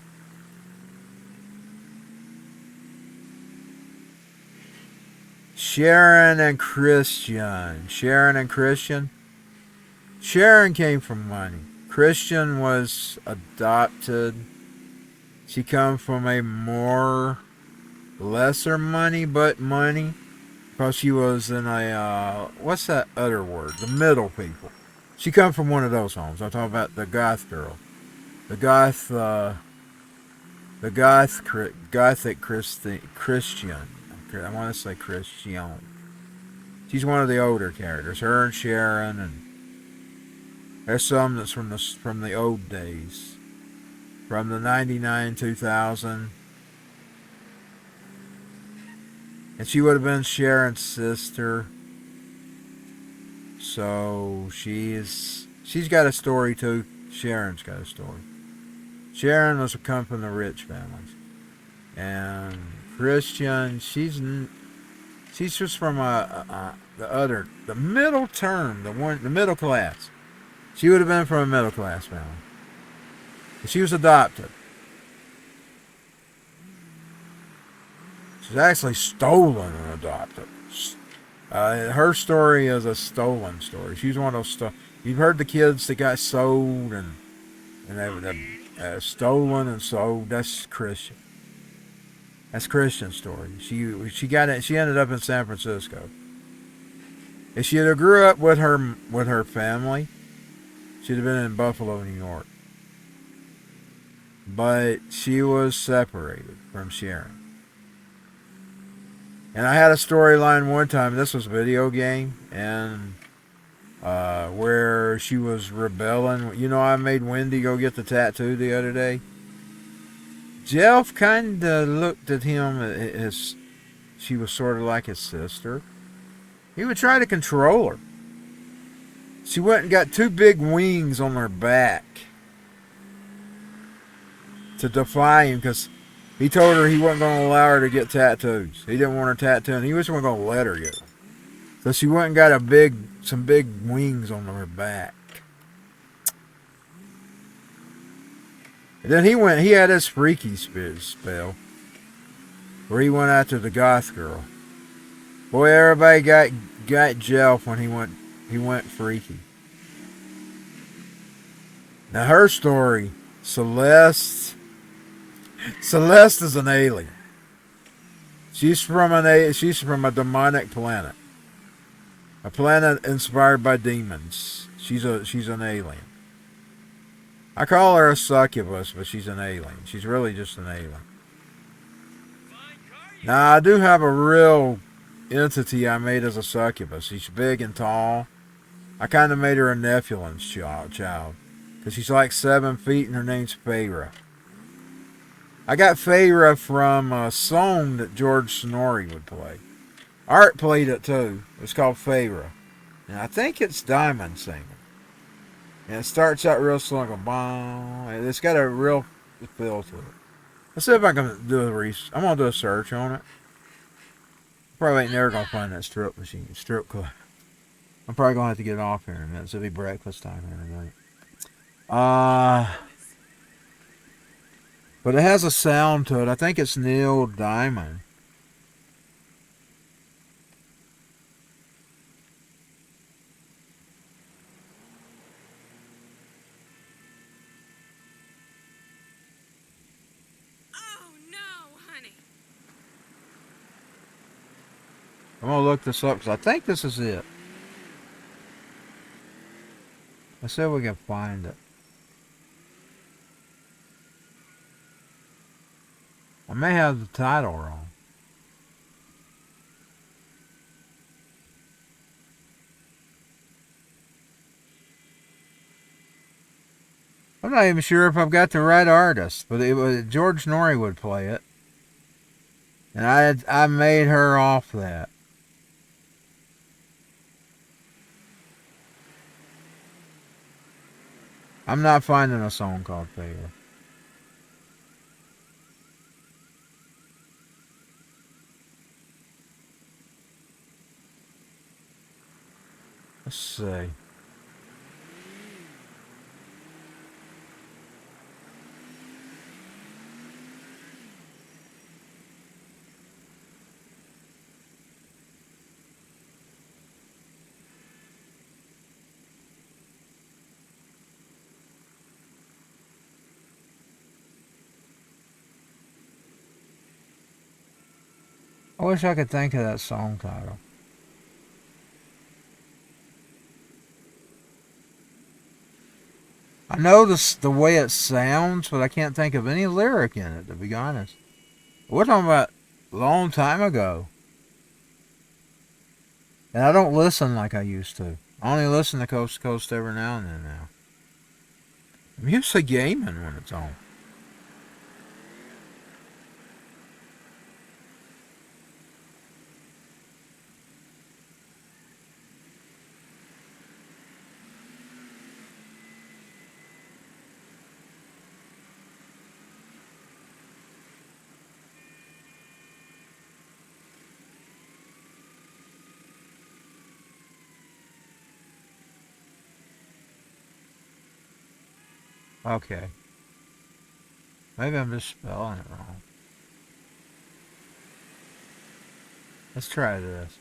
Sharon and Christian. Sharon came from money. Christian was adopted. She come from a more lesser money, but money. Because she was in a, what's that other word? The middle people. She come from one of those homes. I'm talking about the goth girl. The gothic Christian. I want to say Christian. She's one of the older characters. Her and Sharon, and there's some that's from the old days, from the 99, 2000, and she would have been Sharon's sister. So she's got a story too. Sharon's got a story. Sharon was come from the rich families, and Christian, she's just from the middle term, the middle class. She would have been from a middle class family. She was adopted. She's actually stolen and adopted. Her story is a stolen story. She's one of those you've heard the kids that got sold and they were stolen and sold. That's Christian. That's Christian's story. She got it. She ended up in San Francisco. If she had grew up with her family, she'd have been in Buffalo, New York. But she was separated from Sharon. And I had a storyline one time. This was a video game, and where she was rebelling. You know, I made Wendy go get the tattoo the other day. Jeff kind of looked at him as she was sort of like his sister. He would try to control her. She went and got two big wings on her back to defy him, because he told her he wasn't going to allow her to get tattoos. He didn't want her tattooed, and he wasn't going to let her get them. So she went and got some big wings on her back. And then he had his freaky spell, where he went after the goth girl. Boy, everybody got Jeff when he went freaky. Now her story, Celeste is an alien. She's from a demonic planet. A planet inspired by demons. She's an alien. I call her a succubus, but she's an alien. She's really just an alien. Now, I do have a real entity I made as a succubus. She's big and tall. I kind of made her a Nephilim's child. Because she's like 7 feet and her name's Feyre. I got Feyre from a song that George Snorri would play. Art played it too. It's called Feyre. And I think it's Diamond singing. And it starts out real slow, like a bomb. It's got a real feel to it. Let's see if I can do I'm going to do a search on it. Probably ain't never going to find that strip club. I'm probably gonna have to get off here in a minute. So it'll be breakfast time here in a minute. But it has a sound to it. I think it's Neil Diamond. Oh no, honey. I'm gonna look this up because I think this is it. Let's see if we can find it. I may have the title wrong. I'm not even sure if I've got the right artist, but it was George Norrie would play it, and I made her off that. I'm not finding a song called Failure. Let's see. I wish I could think of that song title. I know the way it sounds, but I can't think of any lyric in it, to be honest. We're talking about a long time ago. And I don't listen like I used to. I only listen to Coast to Coast every now and then now. I'm used to gaming when it's on. Okay. Maybe I'm just spelling it wrong. Let's try this.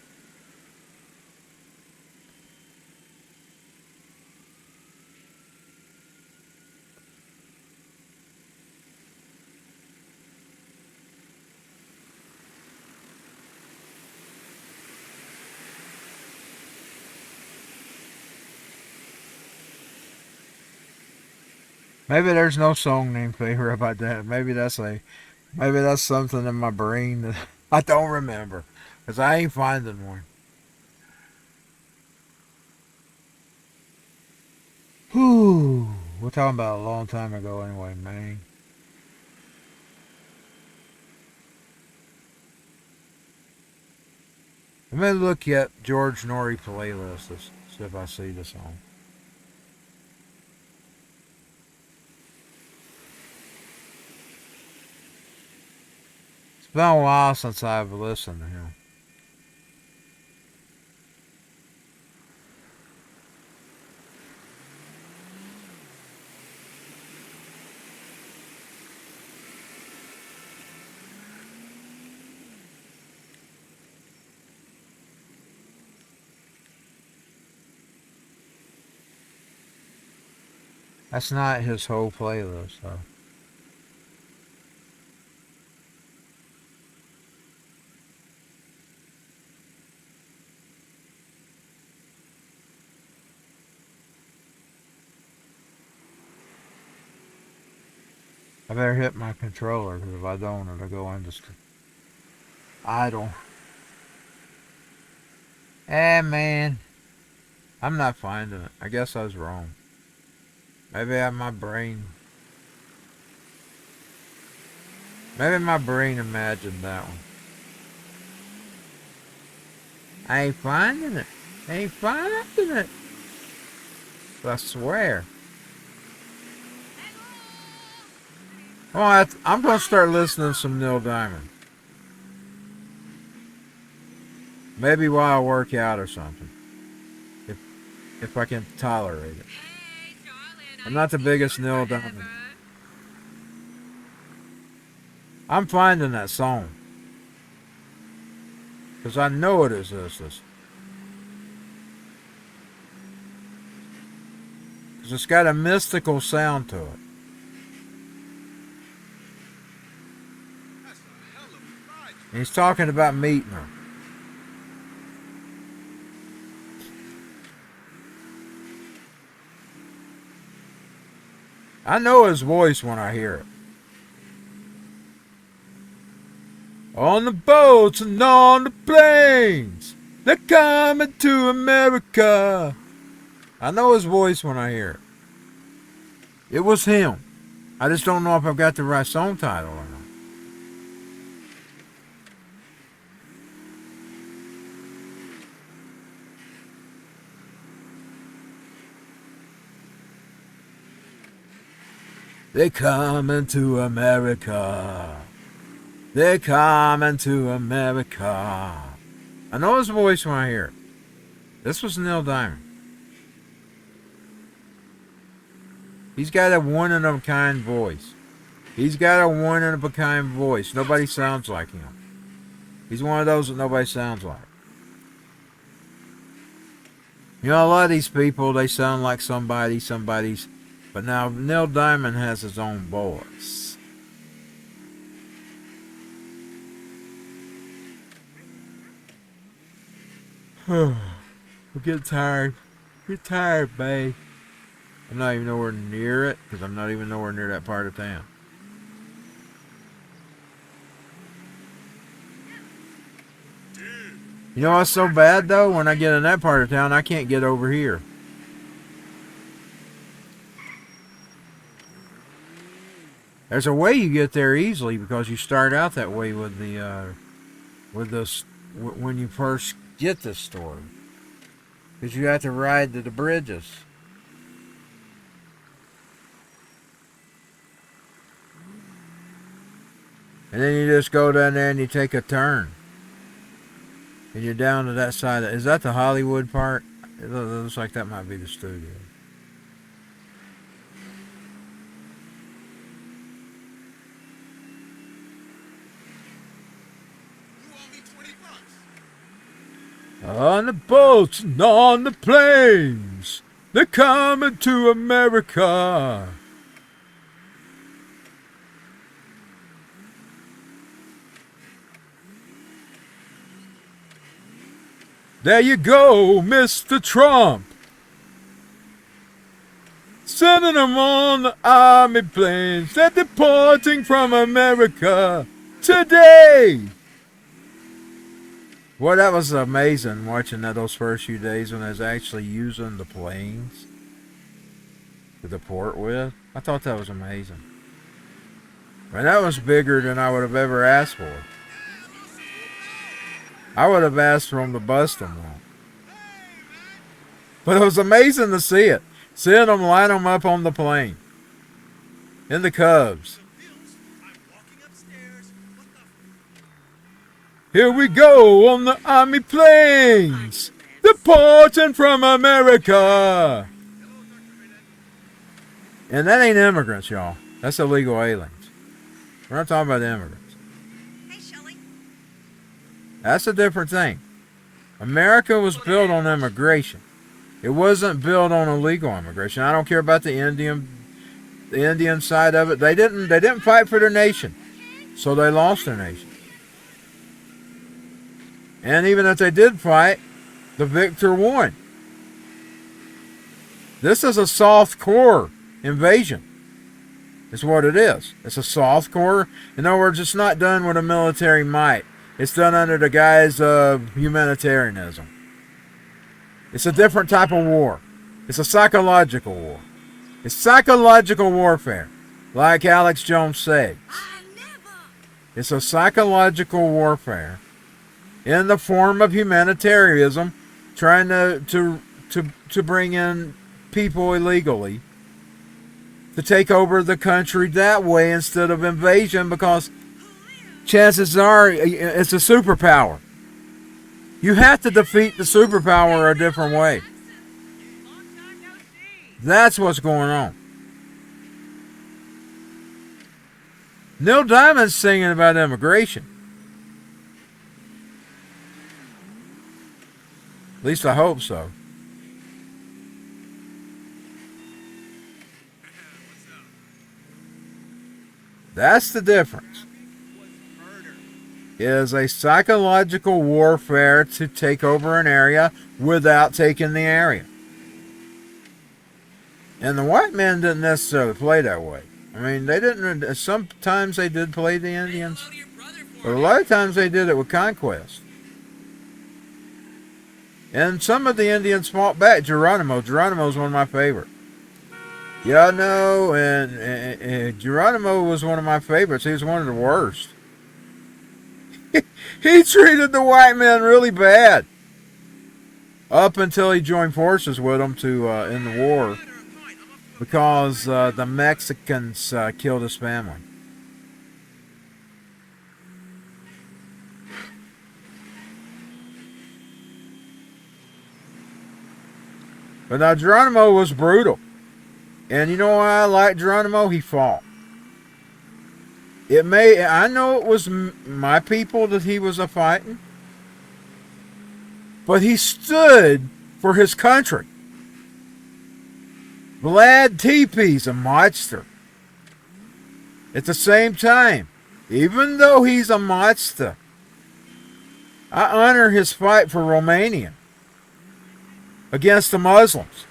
Maybe there's no song named Favor about that. Maybe that's something in my brain that I don't remember. Because I ain't finding one. Whew. We're talking about a long time ago anyway, man. Let me look at George Norrie playlist. Let's see if I see the song. It's been a while since I've listened to him. That's not his whole playlist, though. I better hit my controller, because if I don't, it'll go into idle. Man. I'm not finding it. I guess I was wrong. Maybe my brain imagined that one. I ain't finding it. I swear. Oh, I'm going to start listening to some Neil Diamond. Maybe while I work out or something. if I can tolerate it. Hey, darling, I'm not the biggest Neil Diamond. forever. I'm finding that song. Because I know it is this. Because it's got a mystical sound to it. That's a hell of a ride. And he's talking about meeting her. I know his voice when I hear it. On the boats and on the planes, they're coming to America. I know his voice when I hear it. It was him. I just don't know if I've got the right song title or not. They're coming to America. They're coming to America. I know his voice when I hear it. This was Neil Diamond. He's got a one-of-a-kind voice. He's got a one-of-a-kind voice. Nobody sounds like him. He's one of those that nobody sounds like. You know, a lot of these people, they sound like somebody's. But now Neil Diamond has his own voice. I'm getting tired. Get tired, babe. I'm not even nowhere near it because I'm not even nowhere near that part of town. You know what's so bad though? When I get in that part of town, I can't get over here. There's a way you get there easily because you start out that way with when you first get this store. Because you have to ride to the bridges. And then you just go down there and you take a turn. And you're down to that side. Is that the Hollywood part? It looks like that might be the studio. You owe me $20. On the boats and on the planes, they're coming to America. There you go, Mr. Trump. Sending them on the army planes. They're deporting from America today. Well, that was amazing watching those first few days when I was actually using the planes to deport with. I thought that was amazing. And that was bigger than I would have ever asked for. I would have asked for them to bust them all. But it was amazing to see it. Seeing them line them up on the plane. In the Cubs. I'm walking upstairs. What the Here we go on the army planes. Deporting from America. And that ain't immigrants, y'all. That's illegal aliens. We're not talking about immigrants. Hey, Shelley. That's a different thing. America was built on immigration. It wasn't built on illegal immigration. I don't care about the Indian side of it. They didn't fight for their nation. So they lost their nation. And even if they did fight, the victor won. This is a soft core invasion. Is what it is. It's a soft core. In other words, it's not done with a military might. It's done under the guise of humanitarianism. It's a different type of war. It's a psychological war. It's psychological warfare, like Alex Jones said. It's a psychological warfare in the form of humanitarianism, trying to bring in people illegally to take over the country that way instead of invasion, because chances are it's a superpower. You have to defeat the superpower a different way. That's what's going on. Neil Diamond's singing about immigration. At least I hope so. That's the difference. It is a psychological warfare to take over an area without taking the area. And the white men didn't necessarily play that way. I mean, they didn't. Sometimes they did play the Indians, but a lot of times they did it with conquest. And some of the Indians fought back. Geronimo's one of my favorites. Yeah, no, and Geronimo was one of my favorites. He was one of the worst. He treated the white men really bad up until he joined forces with them to in the war, because the Mexicans killed his family. But now Geronimo was brutal. And you know why I like Geronimo? He fought. I know it was my people that he was fighting, but he stood for his country. Vlad Tepe's a monster. At the same time, even though he's a monster, I honor his fight for Romania against the Muslims.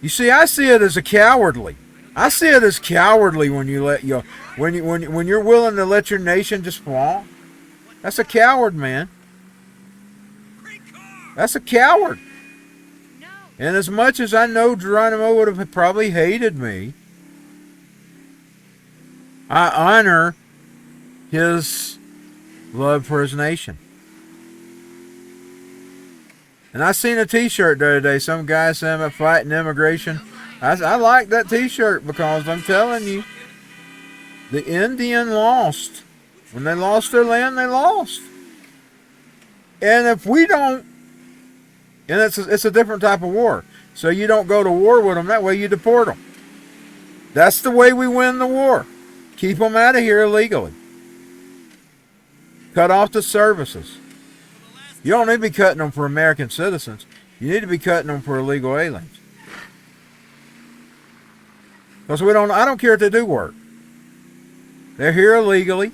You see, I see it as cowardly. I see it as cowardly when you're willing to let your nation just fall. That's a coward, man. That's a coward. And as much as I know Geronimo would have probably hated me, I honor his love for his nation. And I seen a t-shirt the other day. Some guy saying about fighting immigration. I like that t-shirt because I'm telling you, the Indian lost. When they lost their land, they lost. And if we don't, and it's a different type of war. So you don't go to war with them. That way you deport them. That's the way we win the war. Keep them out of here illegally. Cut off the services. You don't need to be cutting them for American citizens. You need to be cutting them for illegal aliens. Because I don't care if they do work. They're here illegally.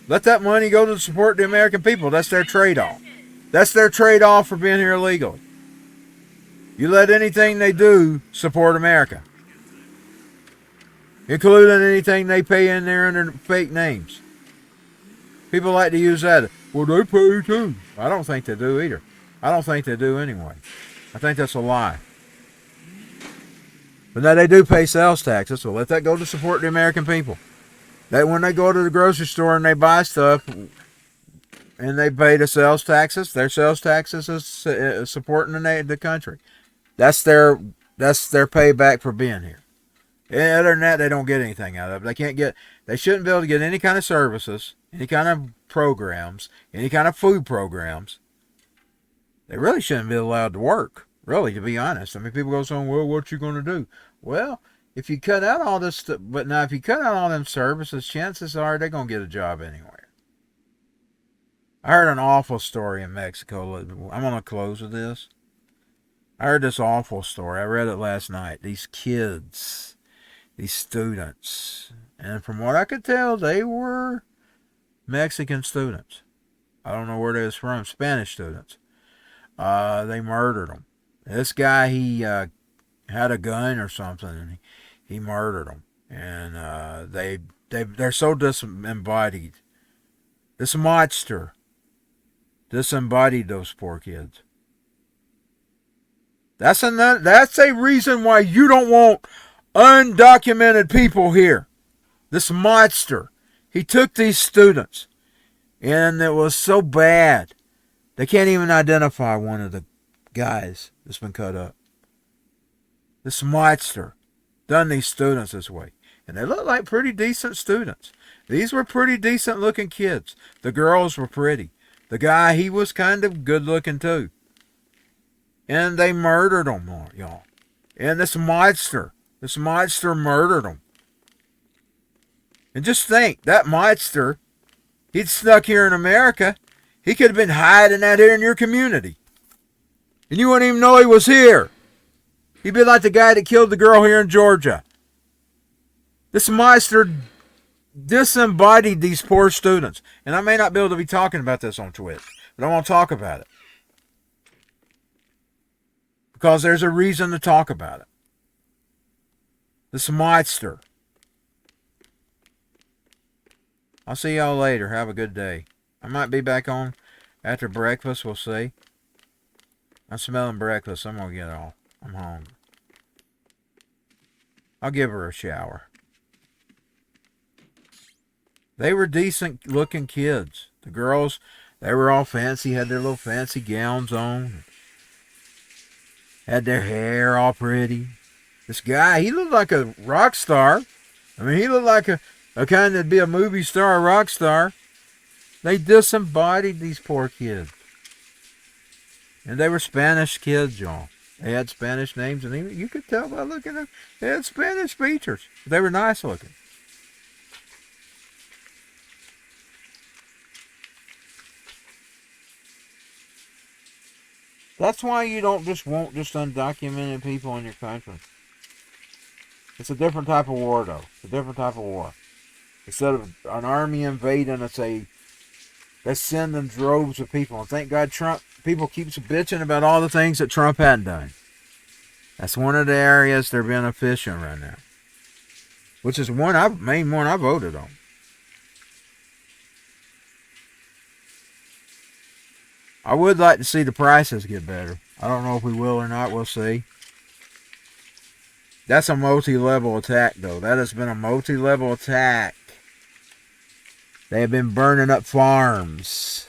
Let that money go to support the American people. That's their trade-off. That's their trade-off for being here illegally. You let anything they do support America. Including anything they pay in there under fake names. People like to use that. Well, they pay too. I don't think they do either. I don't think they do anyway. I think that's a lie. But now they do pay sales taxes, so let that go to support the American people. That when they go to the grocery store and they buy stuff and they pay the sales taxes, their sales taxes is supporting the country. That's their payback for being here. And other than that, they don't get anything out of it. They shouldn't be able to get any kind of services, any kind of programs, any kind of food programs. They really shouldn't be allowed to work, really, to be honest. I mean, people go saying, well, what you going to do? Well, if you cut out all this stuff, but now if you cut out all them services, chances are they're going to get a job anywhere. I heard an awful story in Mexico. I'm going to close with this. I heard this awful story. I read it last night. These kids, these students, and from what I could tell, they were Mexican students. I don't know where they was from. Spanish students. They murdered them. This guy, he had a gun or something, and he murdered them. And they're so disembodied. This monster disembodied those poor kids. That's a reason why you don't want undocumented people here. This monster. He took these students, and it was so bad. They can't even identify one of the guys that's been cut up. This monster done these students this way. And they look like pretty decent students. These were pretty decent looking kids. The girls were pretty. The guy, he was kind of good looking too. And they murdered him, y'all. And this monster murdered him. And just think, that monster, he'd snuck here in America. He could have been hiding out here in your community. And you wouldn't even know he was here. He'd be like the guy that killed the girl here in Georgia. This monster disembodied these poor students. And I may not be able to be talking about this on Twitch, but I want to talk about it. Because there's a reason to talk about it. This monster. I'll see y'all later. Have a good day. I might be back on after breakfast. We'll see. I'm smelling breakfast. I'm going to get off. I'm hungry. I'll give her a shower. They were decent looking kids. The girls, they were all fancy, had their little fancy gowns on. Had their hair all pretty. This guy, he looked like a rock star. I mean, he looked like a kind that'd be a movie star, a rock star. They disembodied these poor kids. And they were Spanish kids, y'all. They had Spanish names, and even, you could tell by looking at them, they had Spanish features. They were nice looking. That's why you don't just want just undocumented people in your country. It's a different type of war, though. It's a different type of war. Instead of an army invading, they're sending droves of people. And thank God people keeps bitching about all the things that Trump hadn't done. That's one of the areas they're benefiting right now. Which is main one I voted on. I would like to see the prices get better. I don't know if we will or not. We'll see. That's a multi-level attack, though. That has been a multi-level attack. They have been burning up farms,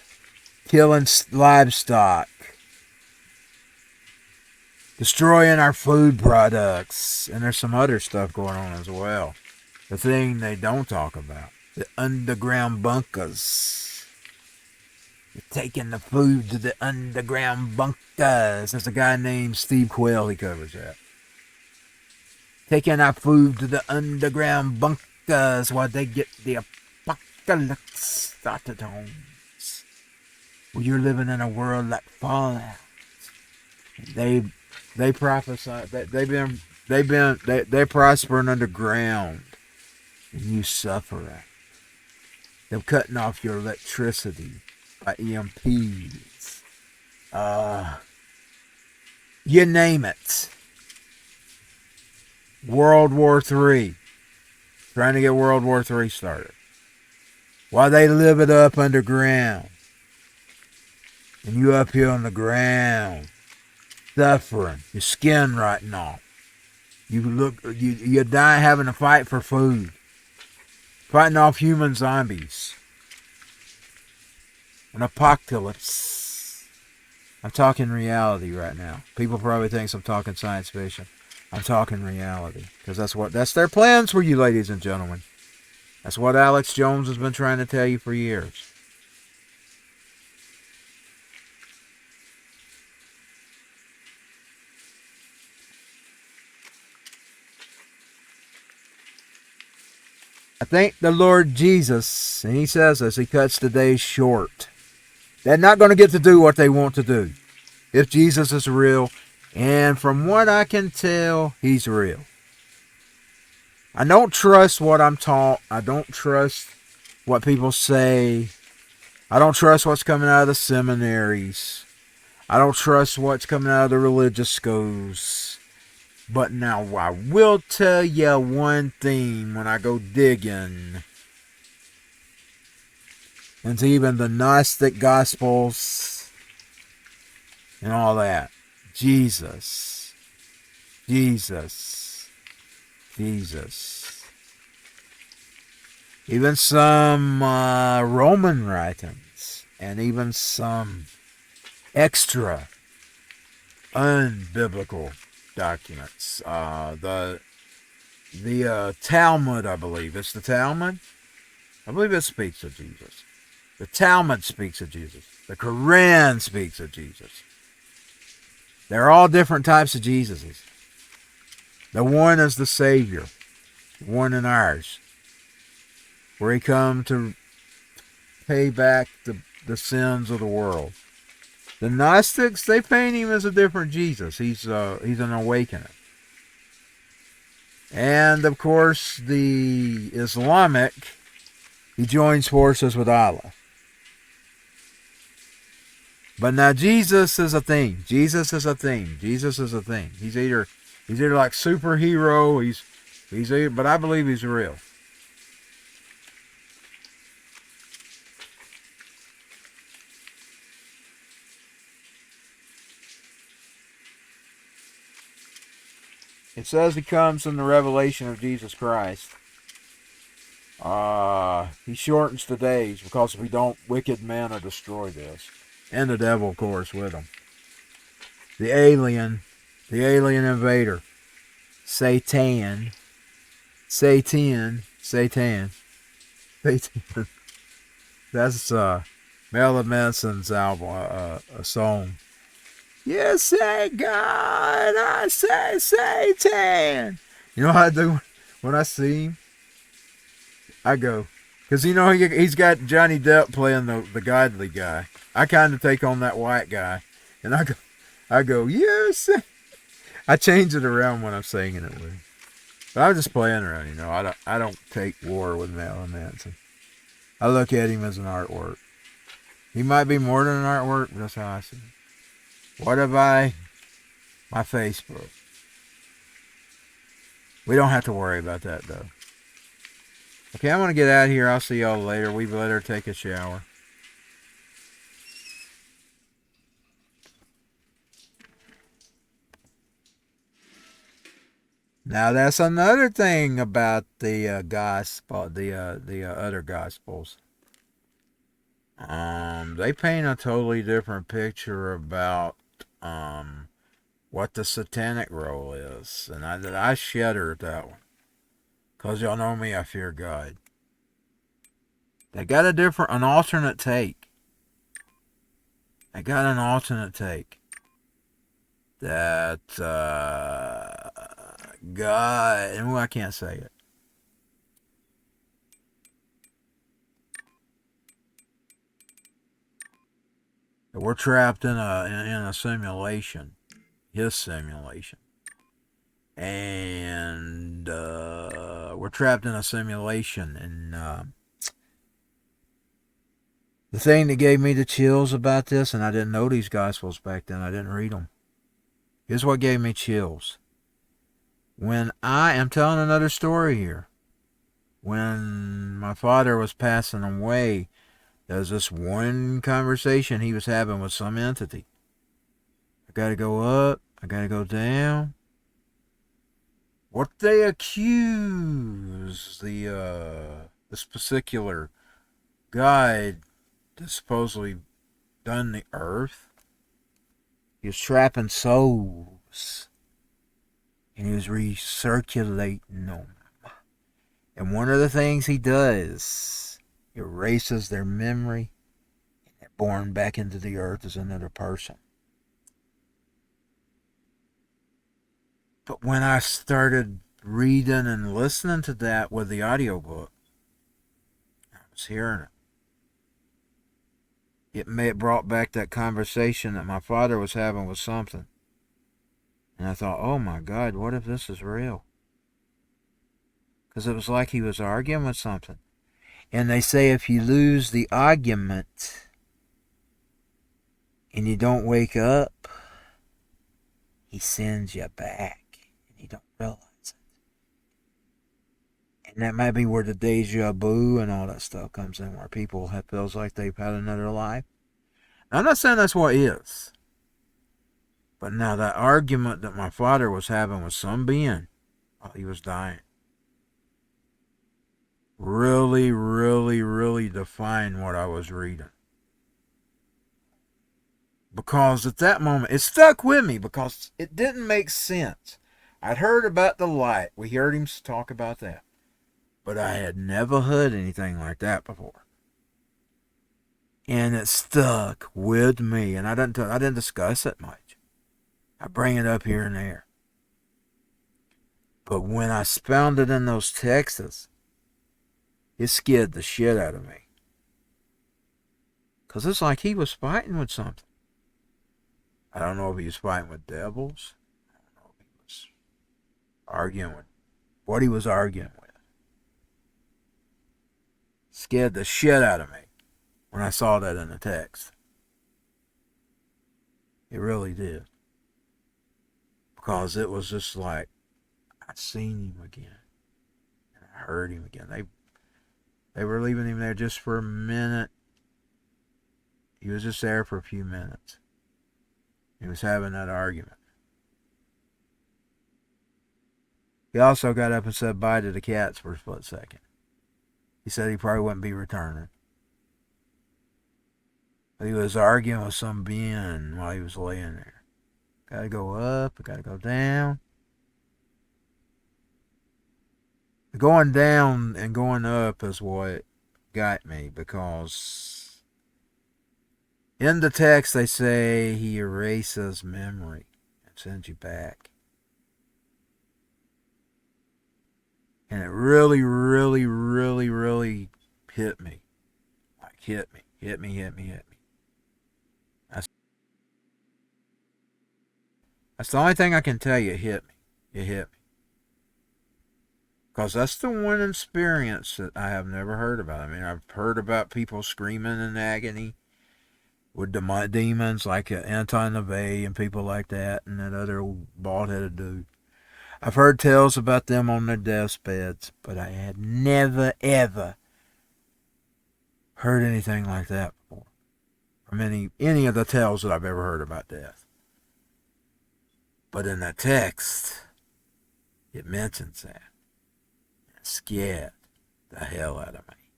killing livestock, destroying our food products, and there's some other stuff going on as well. The thing they don't talk about, the underground bunkers. They're taking the food to the underground bunkers. There's a guy named Steve Quayle, he covers that. Taking our food to the underground bunkers while they get the apocalypse started homes. Well, you're living in a world like Fallout. They prophesy that they're prospering underground, and you suffer it. They're cutting off your electricity by EMPs. You name it. World War III. Trying to get World War III started. While they live it up underground. And you up here on the ground. Suffering. Your skin rotting off. You die having to fight for food. Fighting off human zombies. An apocalypse. I'm talking reality right now. People probably think I'm talking science fiction. I'm talking reality. Because that's their plans for you, ladies and gentlemen. That's what Alex Jones has been trying to tell you for years. I thank the Lord Jesus, and he says this, he cuts the days short. They're not going to get to do what they want to do. If Jesus is real, and from what I can tell, he's real. I don't trust what I'm taught. I don't trust what people say. I don't trust what's coming out of the seminaries. I don't trust what's coming out of the religious schools. But now I will tell you one thing when I go digging into even the Gnostic Gospels and all that. Jesus. Even some Roman writings and even some extra unbiblical documents. The Talmud, I believe. It's the Talmud. I believe it speaks of Jesus. The Talmud speaks of Jesus. The Quran speaks of Jesus. They're all different types of Jesuses. The one is the Savior, one in ours, where he come to pay back the sins of the world. The Gnostics, they paint him as a different Jesus. He's an awakener. And of course, the Islamic, he joins forces with Allah. But now Jesus is a thing. Jesus is a thing. Jesus is a thing. He's either like superhero. He's either, but I believe he's real. It says he comes in the revelation of Jesus Christ. He shortens the days because if we don't, wicked men will destroy this. And the devil, of course, with him. The alien invader. Satan. That's Marilyn Manson's album, a song. You say God, I say Satan. You know what I do when I see him? I go, because you know he's got Johnny Depp playing the godly guy. I kind of take on that white guy, and I go, you say. I change it around when I'm singing it with him. But I'm just playing around, you know. I don't take war with Marilyn Manson. I look at him as an artwork. He might be more than an artwork, but that's how I see him. What about my Facebook? We don't have to worry about that, though. Okay, I'm going to get out of here. I'll see y'all later. We better take a shower. Now, that's another thing about the gospel, the other gospels. They paint a totally different picture about what the satanic role is, and I shudder at that one, cause y'all know me, I fear God. They got an alternate take. That God, and I can't say it. We're trapped in a simulation, his simulation, and we're trapped in a simulation. And the thing that gave me the chills about this, and I didn't know these gospels back then, I didn't read them. Here's what gave me chills. When I am telling another story here, when my father was passing away, there was this one conversation he was having with some entity. I gotta go up, I gotta go down. What they accuse this particular guy that supposedly done the earth, he was trapping souls. And he was recirculating them. And one of the things he does, erases their memory, and they're born back into the earth as another person. But when I started reading and listening to that with the audiobook, I was hearing it. It brought back that conversation that my father was having with something. And I thought, oh my God, what if this is real? Because it was like he was arguing with something. And they say if you lose the argument and you don't wake up, he sends you back and you don't realize it. And that might be where the deja vu and all that stuff comes in, where people feels like they've had another life. Now, I'm not saying that's what is. But now that argument that my father was having with some being while he was dying really, really, really defined what I was reading. Because at that moment, it stuck with me because it didn't make sense. I'd heard about the light. We heard him talk about that. But I had never heard anything like that before. And it stuck with me. And I didn't discuss it much. I bring it up here and there. But when I found it in those texts, it scared the shit out of me. Because it's like he was fighting with something. I don't know if he was fighting with devils. I don't know if he was arguing with what he was arguing with. Scared the shit out of me when I saw that in the text. It really did. Because it was just like, I seen him again. And I heard him again. They were leaving him there just for a minute. He was just there for a few minutes. He was having that argument. He also got up and said bye to the cats for a split second. He said he probably wouldn't be returning. But he was arguing with some being while he was laying there. Gotta go up, gotta go down. Going down and going up is what got me, because in the text they say he erases memory and sends you back. And it really, really, really, really hit me. Like hit me. That's the only thing I can tell you. It hit me. Because that's the one experience that I have never heard about. I mean, I've heard about people screaming in agony with demons like Anton LaVey and people like that, and that other old bald-headed dude. I've heard tales about them on their deathbeds, but I had never, ever heard anything like that before. From any of the tales that I've ever heard about death. But in the text, it mentions that. It scared the hell out of me.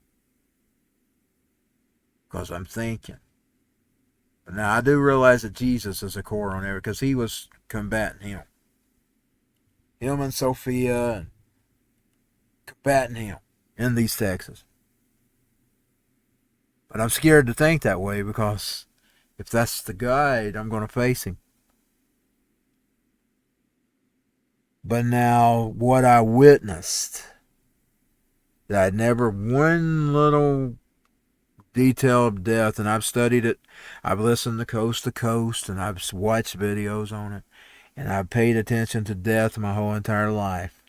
Because I'm thinking. But now I do realize that Jesus is a core on there, because he was combating him. Him and Sophia, and combating him in these texts. But I'm scared to think that way, because if that's the guide, I'm going to face him. But now, what I witnessed, that I'd never one little detail of death, and I've studied it, I've listened to Coast, and I've watched videos on it, and I've paid attention to death my whole entire life.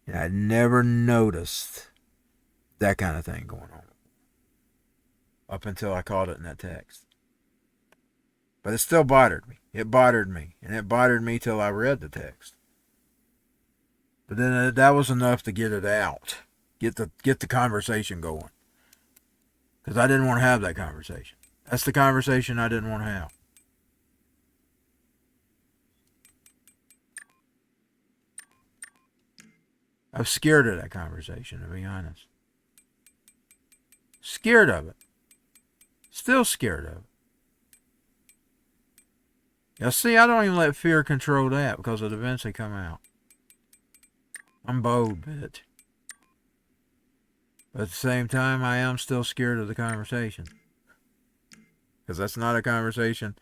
And I'd never noticed that kind of thing going on. Up until I caught it in that text. But it still bothered me. It bothered me. And it bothered me till I read the text. But then that was enough to get it out. Get the conversation going. Because I didn't want to have that conversation. That's the conversation I didn't want to have. I was scared of that conversation, to be honest. Scared of it. Still scared of it. Now see, I don't even let fear control that, because it'll eventually come out. I'm bold, bitch. But at the same time, I am still scared of the conversation. Because that's not a conversation.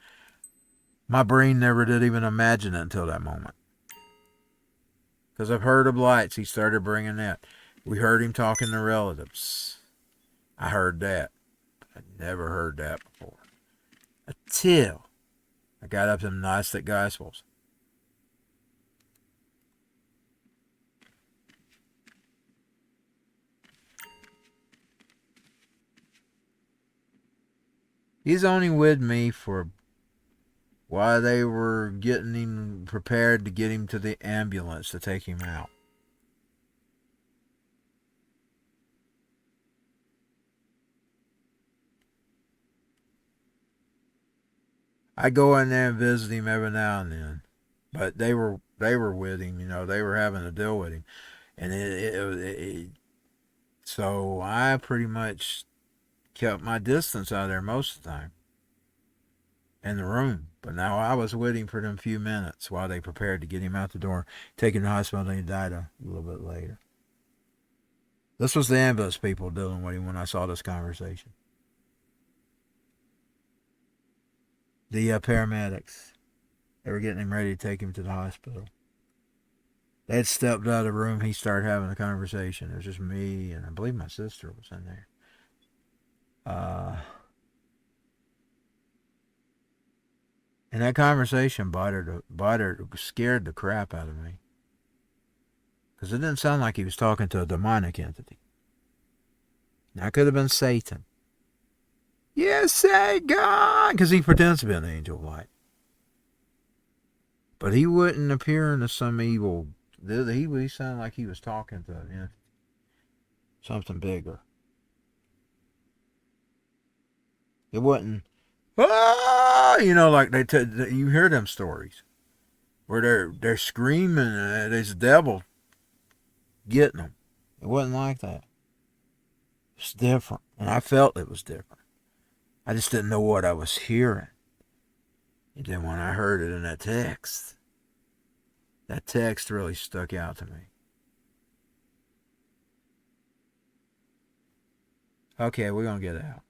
My brain never did even imagine it until that moment. Because I've heard of lights. He started bringing that. We heard him talking to relatives. I heard that. I'd never heard that before. Until I got up to the Gnostic Gospels. He's only with me for while they were getting him prepared to get him to the ambulance to take him out. I go in there and visit him every now and then, but they were with him, they were having to deal with him, and so I pretty much kept my distance out of there most of the time in the room. But now I was with him for them few minutes while they prepared to get him out the door, take him to the hospital, and he died a little bit later. This was the ambulance people dealing with him when I saw this conversation. The paramedics. They were getting him ready to take him to the hospital. They had stepped out of the room. He started having a conversation. It was just me, and I believe my sister was in there. And that conversation scared the crap out of me. Because it didn't sound like he was talking to a demonic entity. Now, it could have been Satan. Yes, say God! Because he pretends to be an angel of light. But he wouldn't appear into some evil. He sounded like he was talking to something bigger. It wasn't, like you hear them stories where they're screaming, there's a devil getting them. It wasn't like that. It's different, and I felt it was different. I just didn't know what I was hearing. And then when I heard it in that text really stuck out to me. Okay, we're going to get out.